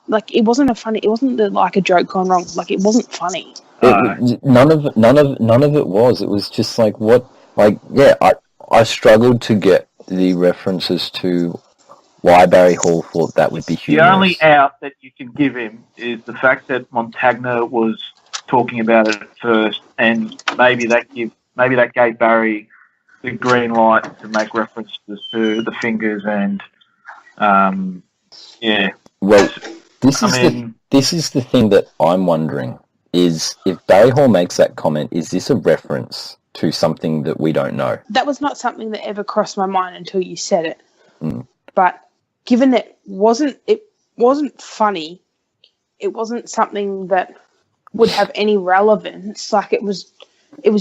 like it wasn't a funny. It wasn't like a joke gone wrong. Like it wasn't funny. None of it was. It was just like what? Like yeah, I struggled to get the references to why Barry Hall thought that would be humorous. The only out that you can give him is the fact that Montagna was talking about it first, and maybe that gave Barry the green light to make references to the fingers and yeah. Well, this is the thing that I'm wondering is if Barry Hall makes that comment, is this a reference to something that we don't know? That was not something that ever crossed my mind until you said it. Mm. But given it wasn't funny, it wasn't something that would have any relevance. Like it was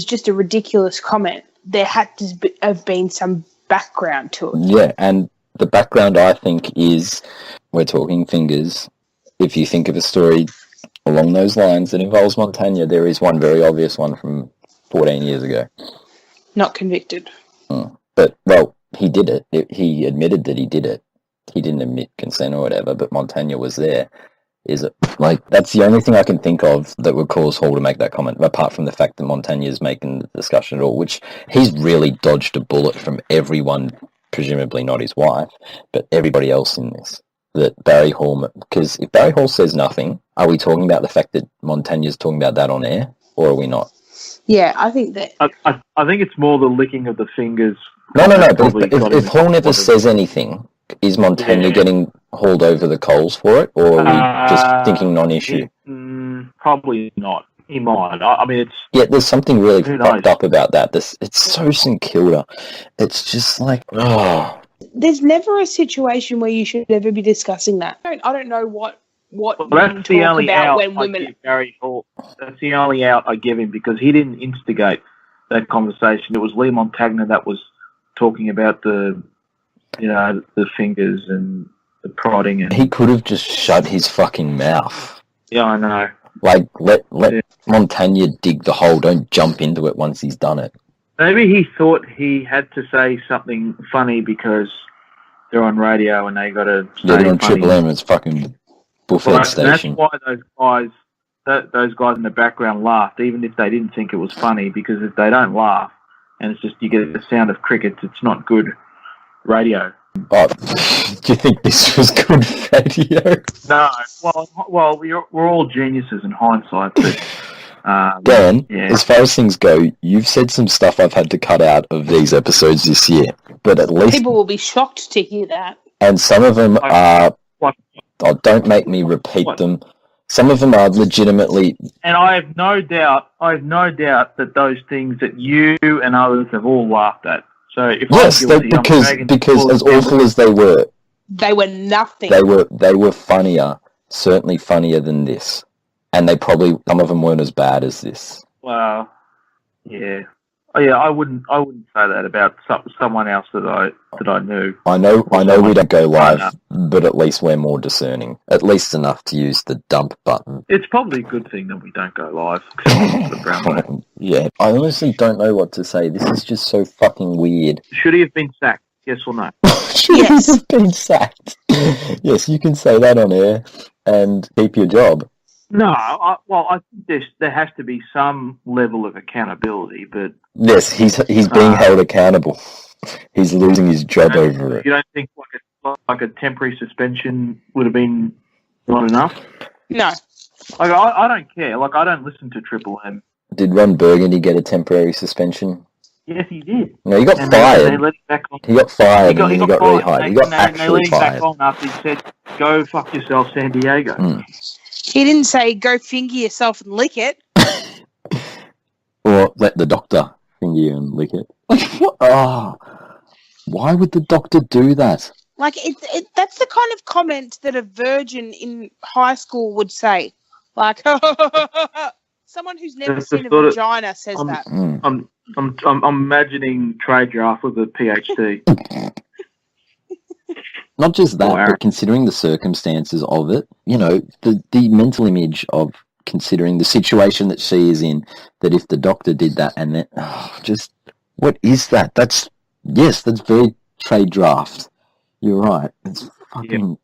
just a ridiculous comment. There had to have been some background to it. Yeah, and the background, I think, is we're talking fingers. If you think of a story along those lines that involves Montagna, there is one very obvious one from 14 years ago. Not convicted. But, well, he did it. He admitted that he did it. He didn't admit consent or whatever, but Montagna was there. Is it like that's the only thing I can think of that would cause Hall to make that comment, apart from the fact that Montagna is making the discussion at all, which he's really dodged a bullet from everyone, presumably not his wife, but everybody else in this. That Barry Hall, because if Barry Hall says nothing, are we talking about the fact that Montagna's talking about that on air, or are we not? Yeah, I think that. I think it's more the licking of the fingers. No. But if Hall never says anything, is Montagna getting hauled over the coals for it, or are we just thinking non-issue? Probably not. He might. I mean, it's... Yeah, there's something really fucked up about that. It's so St Kilda. It's just like, oh. There's never a situation where you should ever be discussing that. I don't know what well, that's the only out when women... I give Barry Hall. That's the only out I give him, because he didn't instigate that conversation. It was Lee Montagna that was talking about the fingers and the prodding. And he could have just shut his fucking mouth. Yeah, I know. Like, let Montagna dig the hole. Don't jump into it once he's done it. Maybe he thought he had to say something funny because they're on radio and they got to say they're on funny. Triple M. It's fucking buffet station. That's why those guys in the background laughed, even if they didn't think it was funny. Because if they don't laugh, and it's just you get the sound of crickets, it's not good radio. Oh, do you think this was good radio? No. Well, we're all geniuses in hindsight. But, Dan, as far as things go, you've said some stuff I've had to cut out of these episodes this year, but at least people will be shocked to hear that. And some of them are. Oh, don't make me repeat them. Some of them are legitimately. And I have no doubt that those things that you and others have all laughed at. So if because as awful as they were nothing. They were funnier, certainly funnier than this, and some of them weren't as bad as this. Well, yeah, I wouldn't say that about someone else that I knew. I know we don't go live, but at least we're more discerning. At least enough to use the dump button. It's probably a good thing that we don't go live. Yeah, I honestly don't know what to say. This is just so fucking weird. Should he have been sacked? Yes or no? Should he have been sacked? Yes, you can say that on air and keep your job. No, I think there has to be some level of accountability, but... Yes, he's being held accountable. He's losing his job over it. You don't think like a temporary suspension would have been not enough? No. Like, I don't care. Like, I don't listen to Triple M. Did Ron Burgundy get a temporary suspension? Yes, he did. No, he got fired. They let him back on. He got fired and then he got rehired. He got actually they let him fired. Back on after he said, "Go fuck yourself, San Diego." He didn't say, "Go finger yourself and lick it." Or let the doctor finger you and lick it. What? Oh, why would the doctor do that? Like, that's the kind of comment that a virgin in high school would say. Like, someone who's never seen a vagina says that. I'm imagining Trade Draft with a PhD. Not just that, but considering the circumstances of it, the mental image of considering the situation that she is in, that if the doctor did that and then, what is that? That's very Trade Draft. You're right. It's fucking,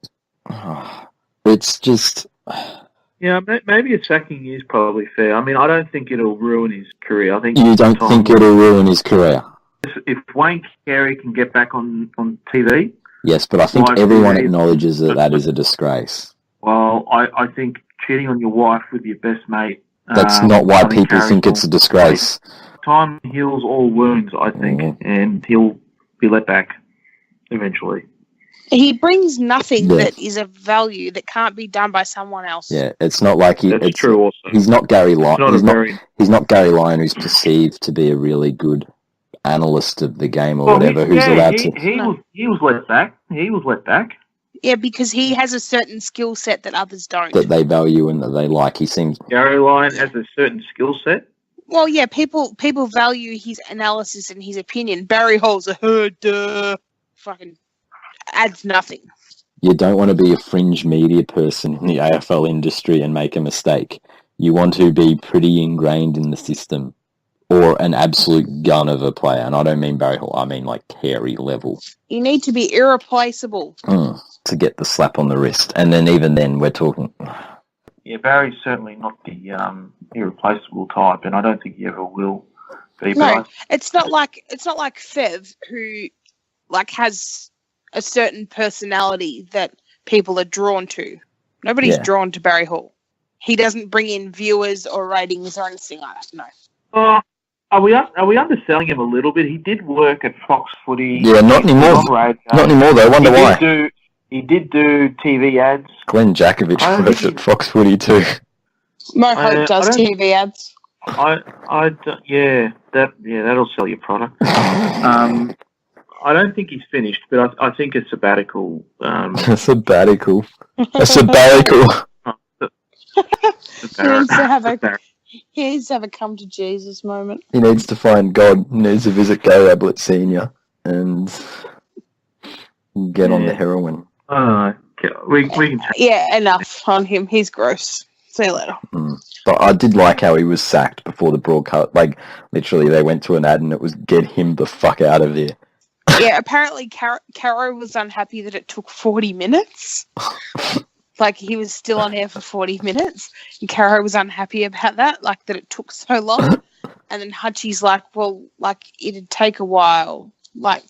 it's just... Yeah, maybe a sacking is probably fair. I mean, I don't think it'll ruin his career. I think you don't think it'll ruin his career. If Wayne Carey can get back on TV, yes, but I think everyone acknowledges that is a disgrace. Well, I think cheating on your wife with your best mate. That's not why people think it's a disgrace. Time heals all wounds, I think, and he'll be let back eventually. He brings nothing Yeah. that is of value that can't be done by someone else. Yeah, it's not like That's true. Also, he's not Gary Lyon. not He's a not. very. He's not Gary Lyon, who's perceived to be a really good analyst of the game or Well, whatever. Who's allowed to? He was let back. He was let back. Yeah, because he has a certain skill set that others don't. That they value and that they like. He seems. Gary Lyon has a certain skill set. Well, yeah, people value his analysis and his opinion. Barry Hall's fucking adds nothing. You don't want to be a fringe media person in the AFL industry and make a mistake. You want to be pretty ingrained in the system, or an absolute gun of a player. And I don't mean Barry Hall. I mean like Carey level. You need to be irreplaceable. To get the slap on the wrist, and then even then we're talking. Yeah, Barry's certainly not the irreplaceable type, and I don't think he ever will be. No, it's not like Fev, who like has a certain personality that people are drawn to. Nobody's drawn to Barry Hall. He doesn't bring in viewers or ratings or anything like that. No. Are we underselling him a little bit? He did work at Fox Footy. Yeah, not anymore. Not anymore though. I wonder why. He did do TV ads. Glenn Jakovich worked at Fox Footy too. Mo Hope does TV ads. That'll sell your product. I don't think he's finished, but I think a sabbatical. A sabbatical. A sabbatical. He needs to have a come to Jesus moment. He needs to find God. He needs to visit Gary Ablett Senior and get on the heroin. We can. Yeah, enough on him. He's gross. See you later. But I did like how he was sacked before the broadcast. Like, literally, they went to an ad and it was get him the fuck out of here. Yeah, apparently Caro was unhappy that it took 40 minutes. Like, he was still on air for 40 minutes. And Caro was unhappy about that, like, that it took so long. And then Hutchie's like, well, like, it'd take a while. Like,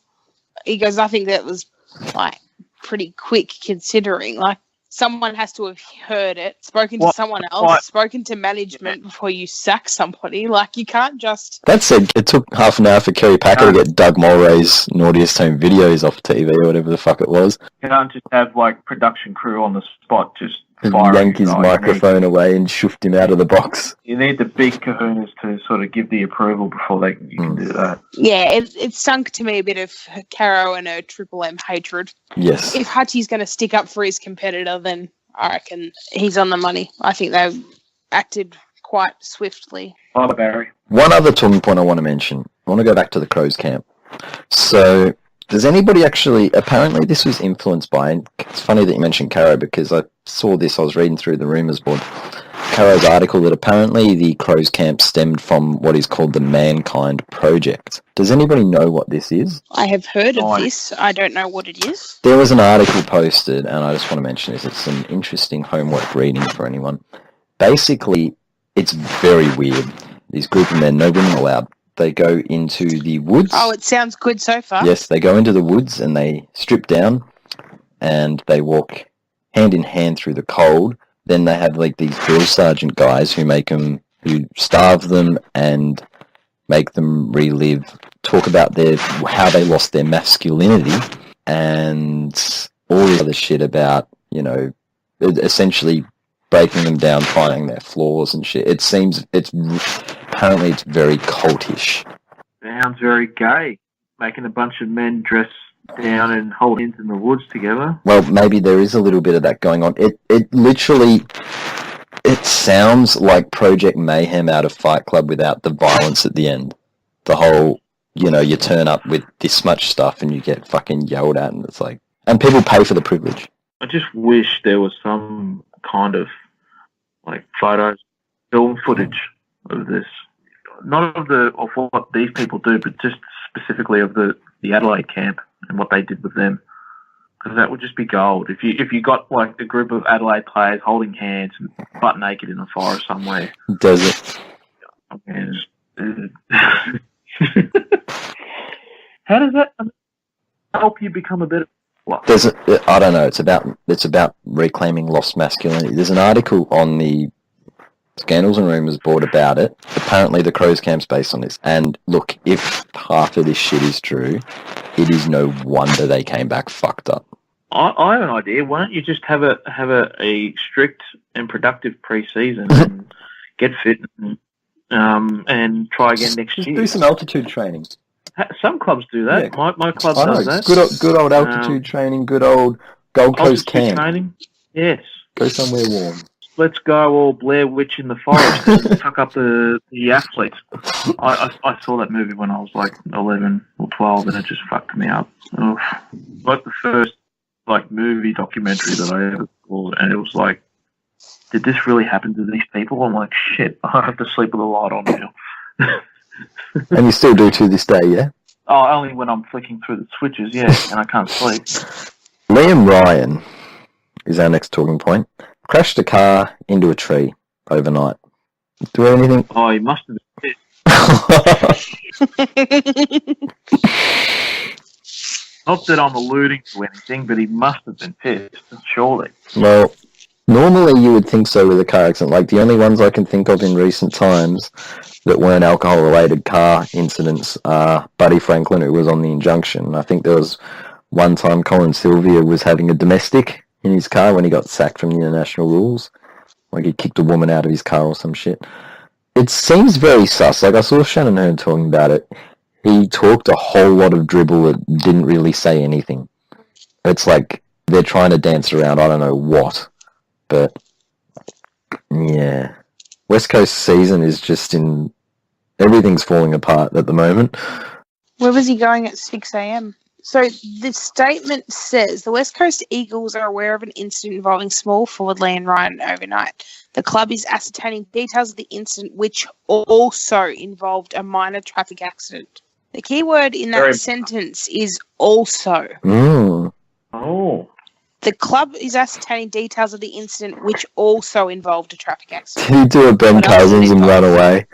he goes, I think that was, like, pretty quick considering. Like, someone has to have heard it, spoken to someone else, spoken to management before you sack somebody. Like, you can't just... That said, it took half an hour for Kerry Packer to get Doug Mulray's naughtiest home videos off TV or whatever the fuck it was. You can't just have, like, production crew on the spot just yank his microphone away and shoofed him out of the box. You need the big kahunas to sort of give the approval before you can do that. Yeah, it sunk to me a bit of Caro and her Triple M hatred. Yes. If Hutchie's going to stick up for his competitor, then I reckon he's on the money. I think they've acted quite swiftly. Oh, Barry. One other talking point I want to mention. I want to go back to the Crows camp. So... does anybody actually... apparently this was influenced by... and it's funny that you mentioned Caro because I saw this, I was reading through the rumours board, Caro's article, that apparently the Crows camp stemmed from what is called the Mankind Project. Does anybody know what this is? I have heard of this. I don't know what it is. There was an article posted, and I just want to mention this. It's some interesting homework reading for anyone. Basically, it's very weird. These group of men, no women allowed, they go into the woods. Oh, it sounds good so far. Yes, they go into the woods and they strip down and they walk hand in hand through the cold. Then they have like these drill sergeant guys who starve them and make them relive, talk about how they lost their masculinity and all this other shit about, essentially breaking them down, finding their flaws and shit. Apparently it's very cultish. Sounds very gay. Making a bunch of men dress down and hold hands in the woods together. Well, maybe there is a little bit of that going on. It literally, it sounds like Project Mayhem out of Fight Club without the violence at the end. The whole, you turn up with this much stuff and you get fucking yelled at and it's like, and people pay for the privilege. I just wish there was some kind of like photos, film footage of this. Not of what these people do, but just specifically of the Adelaide camp and what they did with them. Because that would just be gold. If you got like a group of Adelaide players holding hands and butt naked in a forest somewhere. Does it? How does that help you become a better player? I don't know. It's about reclaiming lost masculinity. There's an article on the Scandals and Rumours board about it. Apparently the Crows camp's based on this. And look, if half of this shit is true, it is no wonder they came back fucked up. I have an idea. Why don't you just have a strict and productive pre-season and get fit and try again next Just year? do some altitude training. Some clubs do that. Yeah. My club I know. does that. Good old altitude training. Good old Gold Coast camp. Training. Yes. Go somewhere warm. Let's go all Blair Witch in the forest and tuck up the athletes. I saw that movie when I was like 11 or 12 and it just fucked me up. Oof. Like the first movie documentary that I ever saw, and it was like, did this really happen to these people? I'm like, shit, I have to sleep with a light on now. And you still do to this day, yeah? Oh, only when I'm flicking through the switches, yeah, and I can't sleep. Liam Ryan is our next talking point. Crashed a car into a tree overnight. Do anything? Oh, he must have been pissed. Not that I'm alluding to anything, but he must have been pissed, surely. Well, normally you would think so with a car accident. Like, the only ones I can think of in recent times that weren't alcohol-related car incidents are Buddy Franklin, who was on the injunction. I think there was one time Colin Sylvia was having a domestic in his car when he got sacked from the international rules. Like, he kicked a woman out of his car or some shit. It seems very sus. Like, I saw Shannon Hearn talking about it. He talked a whole lot of dribble that didn't really say anything. It's like they're trying to dance around I don't know what. But, yeah. West Coast season is just in... Everything's falling apart at the moment. Where was he going at 6 a.m.? So the statement says the West Coast Eagles are aware of an incident involving small forward Liam Ryan overnight. The club is ascertaining details of the incident, which also involved a minor traffic accident. The key word in that sentence is also. Mm. Oh. The club is ascertaining details of the incident, which also involved a traffic accident. Did he do a Ben Cousins and run away?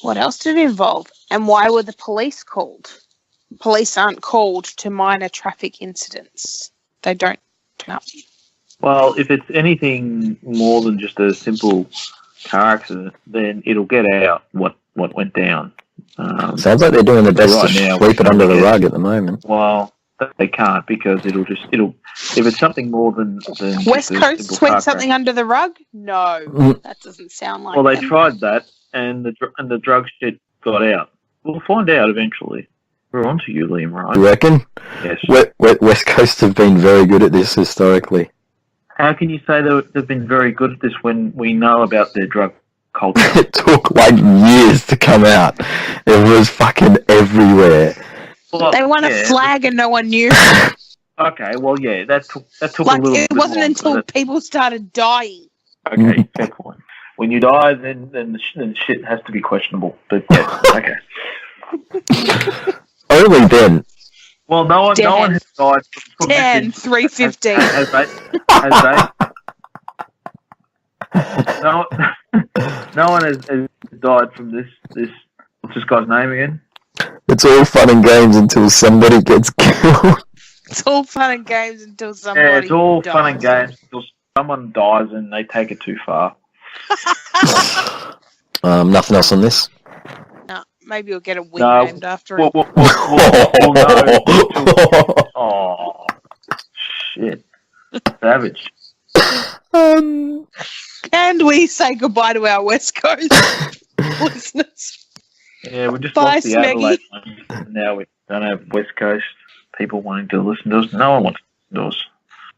What else did it involve? And why were the police called? Police aren't called to minor traffic incidents. They don't turn up. Well, if it's anything more than just a simple car accident, then it'll get out what went down. Sounds like they're doing their best to sweep it under the rug at the moment. Well, they can't because it'll if it's something more than West Coast sweep something under the rug? No, that doesn't sound like. Well, they tried that, and the drug shit got out. We'll find out eventually. We're on to you, Liam, right? You reckon? Yes. West Coast have been very good at this historically. How can you say they've been very good at this when we know about their drug culture? It took like years to come out. It was fucking everywhere. Well, they won a flag and no one knew. Okay, well, yeah, that took like, a little bit. It wasn't until people started dying. Okay, fair point. When you die, then the shit has to be questionable. But yeah, okay. Only then. Well, no one has died from 10, 3:15. Has they? No one has died from this. What's this guy's name again? It's all fun and games until somebody gets killed. It's all fun and games until somebody it's all dies. fun and games until someone dies and they take it too far. Nothing else on this? No, maybe you'll get a wing named after it. We'll oh, shit. Savage. And we say goodbye to our West Coast listeners. Yeah, we just Bye, lost the Adelaide one. Now we don't have West Coast people wanting to listen to us. No one wants to listen to us.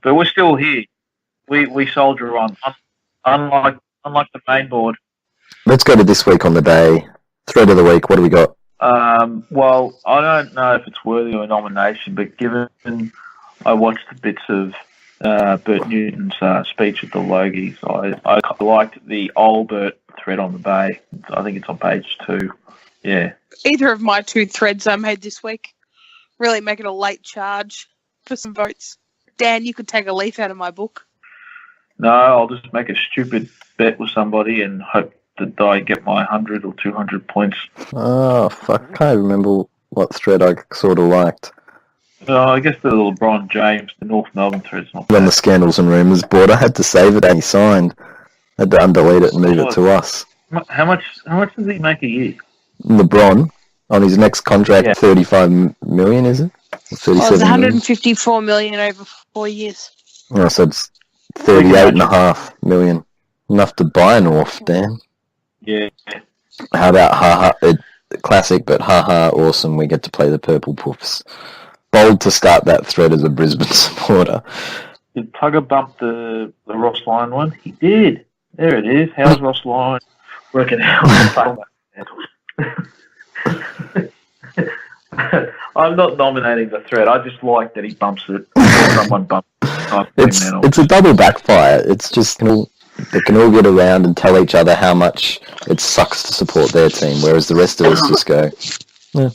But we're still here. We soldier on. Unlike the main board. Let's go to this week on the day. Thread of the week, what do we got? Well, I don't know if it's worthy of a nomination, but given I watched the bits of Bert Newton's speech at the Logies, I liked the old Bert thread on the Bay. I think it's on page 2. Yeah. Either of my 2 threads I made this week. Really making a late charge for some votes. Dan, you could take a leaf out of my book. No, I'll just make a stupid bet with somebody and hope that I get my 100 or 200 points. Oh, fuck. I can't remember what thread I sort of liked. I guess the LeBron James, the North Melbourne thread's not When the Scandals and Rumours board, I had to save it and he signed. I had to undelete it and move it to us. How much does he make a year? LeBron, on his next contract, 35 million, is it? 37 it's 154 million over 4 years. Oh, so it's 38.5 million. Enough to buy an off, Dan. Yeah. How about classic, but awesome. We get to play the Purple Puffs. Bold to start that thread as a Brisbane supporter. Did Tugger bump the Ross Lyon one? He did. There it is. How's Ross Lyon working out? I'm not nominating the thread. I just like that he bumps it. Someone bumps it. It's a double backfire. It's just they can all get around and tell each other how much it sucks to support their team, whereas the rest of us just go, yeah.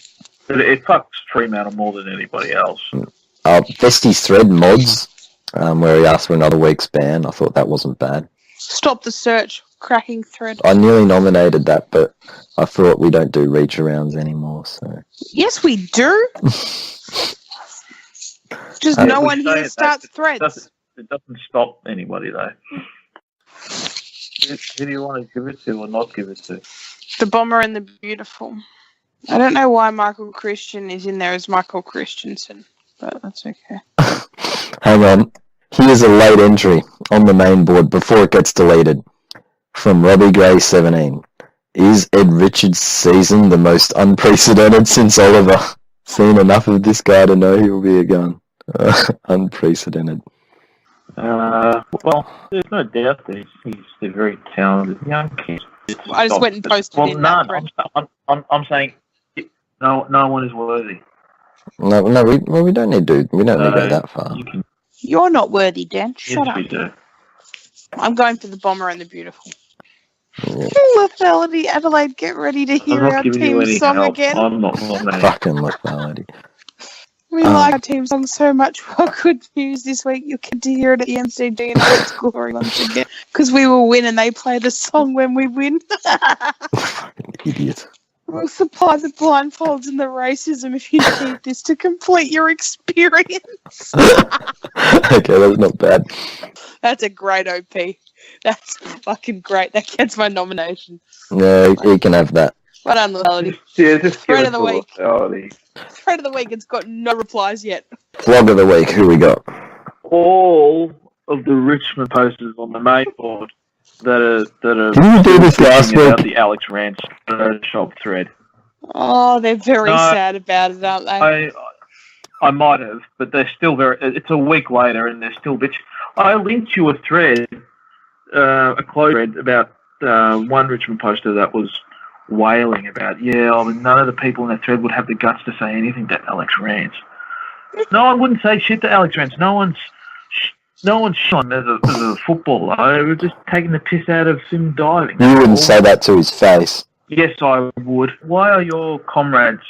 But it fucks Fremantle more than anybody else. Vesti's thread, Mods, where he asked for another week's ban. I thought that wasn't bad. Stop the search. Cracking thread. I nearly nominated that, but I thought we don't do reach arounds anymore. So yes, we do. Just no one here starts threads. It doesn't stop anybody though. Who do you want to give it to or not give it to? The Bomber and the Beautiful. I don't know why Michael Christian is in there as Michael Christensen, but that's okay. Hang on. Here's a late entry on the main board before it gets deleted. From Robbie Gray 17. Is Ed Richards' season the most unprecedented since Oliver? Seen enough of this guy to know he will be a gun. Unprecedented. Well, there's no doubt that he's a very talented young kid. I just went and posted in that thread. I'm saying no one is worthy. No, we don't need to. We don't need to go that far. You're not worthy, Dan. Shut up. We do. I'm going for the Bomber and the Beautiful. Yeah. Lethality, Adelaide, get ready to hear our team song again. I'm not nominating. Fucking lethality. We like our team song so much. What good news this week. You'll get to hear it at the MCG in all its glory once again. Because we will win and they play the song when we win. Fucking idiot. We'll supply the blindfolds and the racism if you need this to complete your experience. Okay, that's not bad. That's a great OP. That's fucking great. That gets my nomination. Yeah, he can have that. Well done, Lethality. Yeah, just Thread of the week. Lethality. Thread of the week. It's got no replies yet. Vlog of the week. Who we got? All of the Richmond posters on the main board that are Didn't you do this last about week? the Alex Rance Photoshop thread. Oh, they're very sad about it, aren't they? I might have, but they're still it's a week later and they're still bitch. I linked you a thread, a close thread about one Richmond poster that was wailing about, none of the people in that thread would have the guts to say anything to Alex Rance. No one wouldn't say shit to Alex Rance. No one's shone as a footballer. They were just taking the piss out of him diving. You wouldn't say that to his face. Yes, I would. Why are your comrades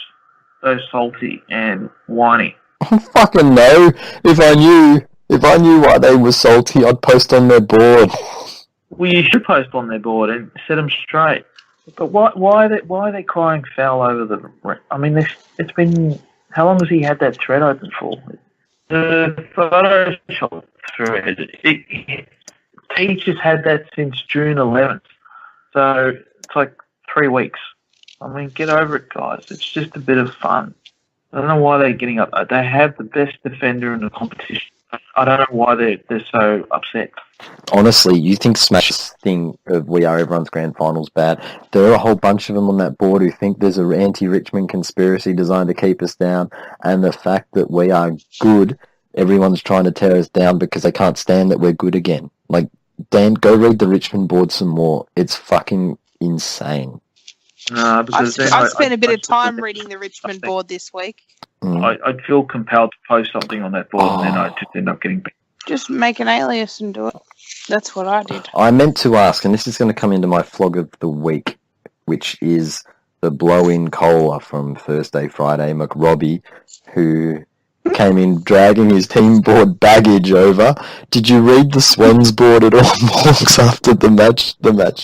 so salty and whiny? I fucking know. If I knew why they were salty, I'd post on their board. Well, you should post on their board and set them straight. But why are they crying foul over the? I mean, it's been how long has he had that thread open for? The Photoshop thread. Teach has had that since June 11th, so it's like 3 weeks. I mean, get over it, guys. It's just a bit of fun. I don't know why they're getting up. They have the best defender in the competition. I don't know why they're so upset. Honestly, you think Smash's thing of We Are Everyone's Grand Final's bad? There are a whole bunch of them on that board who think there's an anti-Richmond conspiracy designed to keep us down, and the fact that we are good, everyone's trying to tear us down because they can't stand that we're good again. Like, Dan, go read the Richmond board some more. It's fucking insane. I've spent a bit of time reading the Richmond board this week. I'd feel compelled to post something on that board and then I'd just end up getting... Just make an alias and do it. That's what I did. I meant to ask, and this is going to come into my flog of the week, which is the blow-in cola from Thursday, Friday, McRobbie, who came in dragging his team board baggage over. Did you read the Swans board at all, Morgs, after the match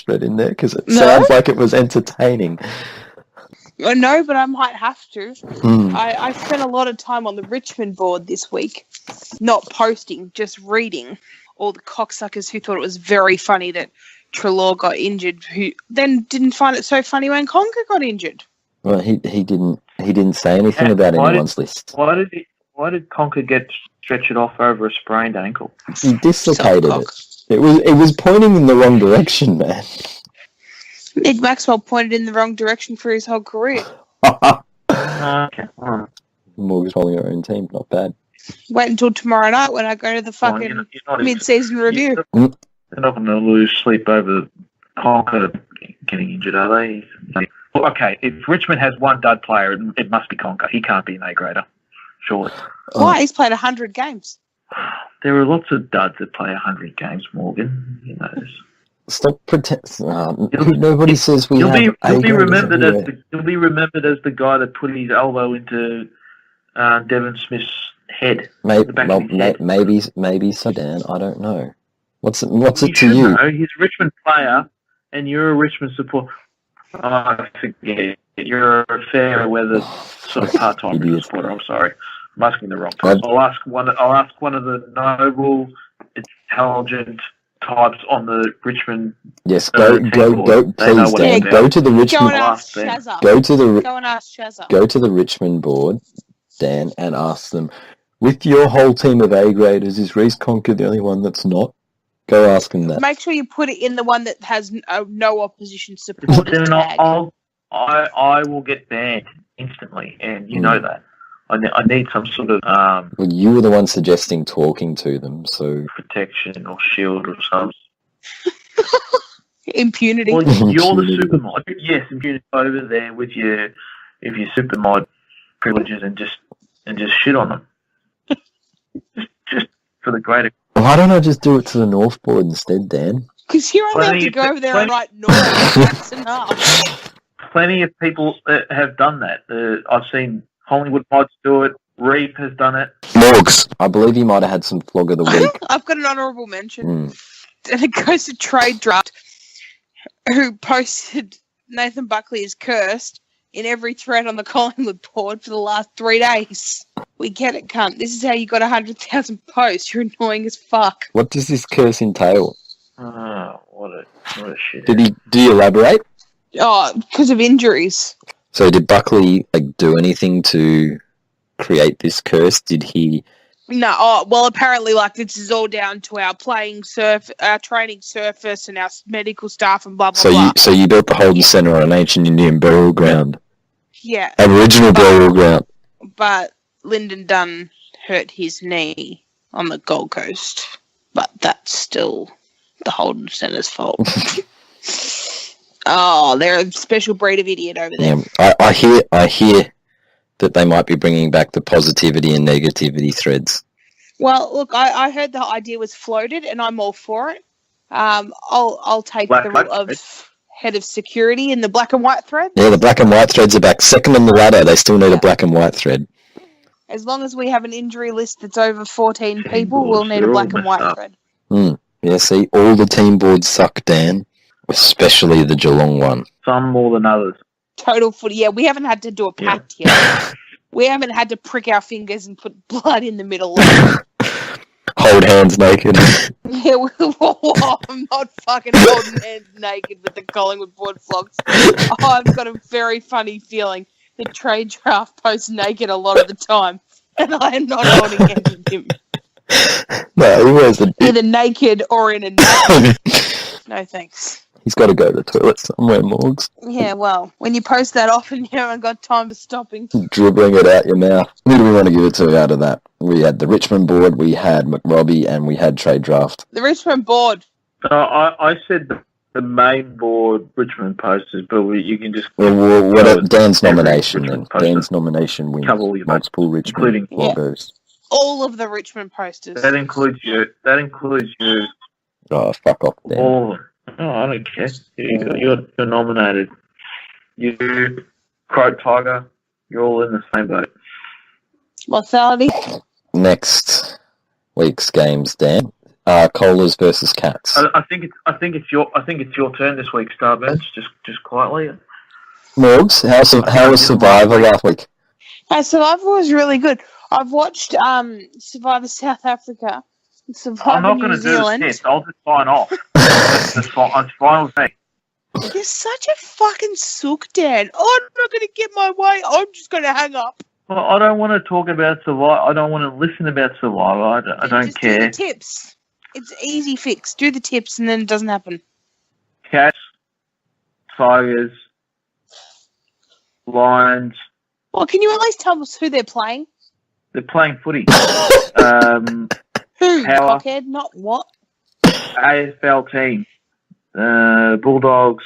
thread in there? Because it sounds like it was entertaining. No, but I might have to. I spent a lot of time on the Richmond board this week, not posting, just reading all the cocksuckers who thought it was very funny that Treloar got injured, who then didn't find it so funny when Conker got injured. Well, he didn't say anything about anyone's list. Why did Conker get stretch it off over a sprained ankle. He dislocated Cock. it. It was pointing in the wrong direction, man. Ed Maxwell pointed in the wrong direction for his whole career. Okay. Morgs holding her own team, not bad. Wait until tomorrow night when I go to the fucking You're not even- mid-season review. They're not going to lose sleep over Conker getting injured, are they? Well, okay, if Richmond has one dud player, it must be Conker. He can't be an A-grader, surely. Why? He's played 100 games. There are lots of duds that play 100 games, Morgan. You know this. Stop pretending. Nobody says we You'll have be remembered everywhere. you'll be remembered as the guy that put his elbow into Devon Smith's head. Maybe so, Dan. I don't know. What's it to should you? know. He's a Richmond player, and you're a Richmond supporter. I forget. You're a fair weather sort of part-time Richmond supporter. I'm sorry. I'm asking the wrong person. I'll ask one of the noble, intelligent types on the Richmond. Yes, go, please, Dan. Go to the Richmond. Go and ask Shazza. Go to the Richmond board, Dan, and ask them. With your whole team of A graders, is Reece Conker the only one that's not? Go ask him that. Make sure you put it in the one that has no opposition supporters tag. I will get banned instantly, and you know that. I need some sort of Well, you were the one suggesting talking to them, so protection or shield or something. Impunity. Well, you're the super mod. Yes, impunity over there with your super mod privileges and just shit on them. just for the greater. why don't I just do it to the North board instead, Dan? Because you're only allowed to go over there and write North. That's enough. Plenty of people have done that. I've seen Collingwood mods do it. Reeve has done it. Morgs. I believe he might have had some flog of the week. I've got an honourable mention. And it goes to Trade Draft, who posted Nathan Buckley is cursed in every thread on the Collingwood board for the last 3 days. We get it, cunt. This is how you got 100,000 posts. You're annoying as fuck. What does this curse entail? Oh, what a shit. Did he elaborate? Oh, because of injuries. So did Buckley do anything to create this curse? Did he? No, well, apparently, this is all down to our our training surface and our medical staff and blah, blah, blah. So you built the Holden Centre on an ancient Indian burial ground. Yeah. Aboriginal burial ground. But Lyndon Dunn hurt his knee on the Gold Coast. But that's still the Holden Centre's fault. Oh, they're a special breed of idiot over there. Yeah, I hear that they might be bringing back the positivity and negativity threads. Well, look, I heard the idea was floated, and I'm all for it. I'll take the role of head of security in the black and white thread. Yeah, the black and white threads are back. Second on the ladder, they still need a black and white thread. As long as we have an injury list that's over 14 people, we'll need a black and white thread. Yeah, see, all the team boards suck, Dan. Especially the Geelong one. Some more than others. Total footy. Yeah, we haven't had to do a pact yet. We haven't had to prick our fingers and put blood in the middle. Hold hands naked. Yeah, I'm not fucking holding hands naked with the Collingwood board flogs. I've got a very funny feeling that Trade Draft posts naked a lot of the time, and I am not holding hands with him. No, he wears either naked or in a naked. No thanks. He's got to go to the toilet somewhere, Morgs. Yeah, well, when you post that often, you haven't got time for stopping. Dribbling it out your mouth. Who do we want to give it to out of that? We had the Richmond board, we had McRobbie, and we had Trade Draft. The Richmond board. I said the main board Richmond posters, but you can just... Well, Dan's nomination then. Dan's nomination wins multiple Richmond logos. All of the Richmond posters. That includes you. Oh, fuck off, Dan. All of them. Oh, I don't care. You're nominated. You, Croat Tiger, you're all in the same boat. Lethality. Next week's games, Dan. Colas versus Cats. I think it's your turn this week, Starburns. Just quietly. Morgs, how was Survivor last week? Survivor was really good. I've watched Survivor South Africa. I'm not going to do the test. I'll just sign off. That's fine with me. You're such a fucking sook, Dan. I'm not going to get my way. I'm just going to hang up. Well, I don't want to talk about Survivor. I don't want to listen about Survivor. I don't Just care. do the tips. It's easy fix. Do the tips and then it doesn't happen. Cats, tigers, lions. Well, can you at least tell us who they're playing? They're playing footy. Who? Power. Cockhead, not what? AFL team. Bulldogs,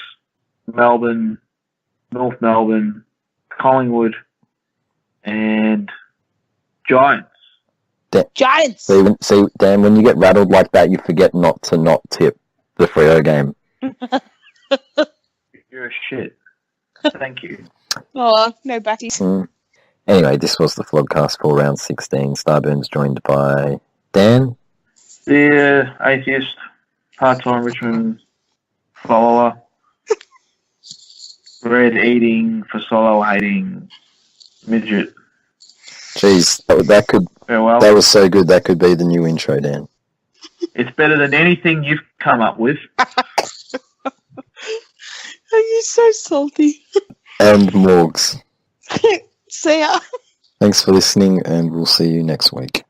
Melbourne, North Melbourne, Collingwood, and Giants. Giants. See, Dan, when you get rattled like that, you forget not to not tip the Freo game. You're a shit. Thank you. Oh, no batties. Anyway, this was the Flogcast for round 16. Starburns joined by Dan. The atheist, part-time Richmond follower, bread eating, fasolo hating midget. Jeez, that Farewell. was so good. That could be the new intro, Dan. It's better than anything you've come up with. Are you so salty? And Morgs. See ya. Thanks for listening, and we'll see you next week.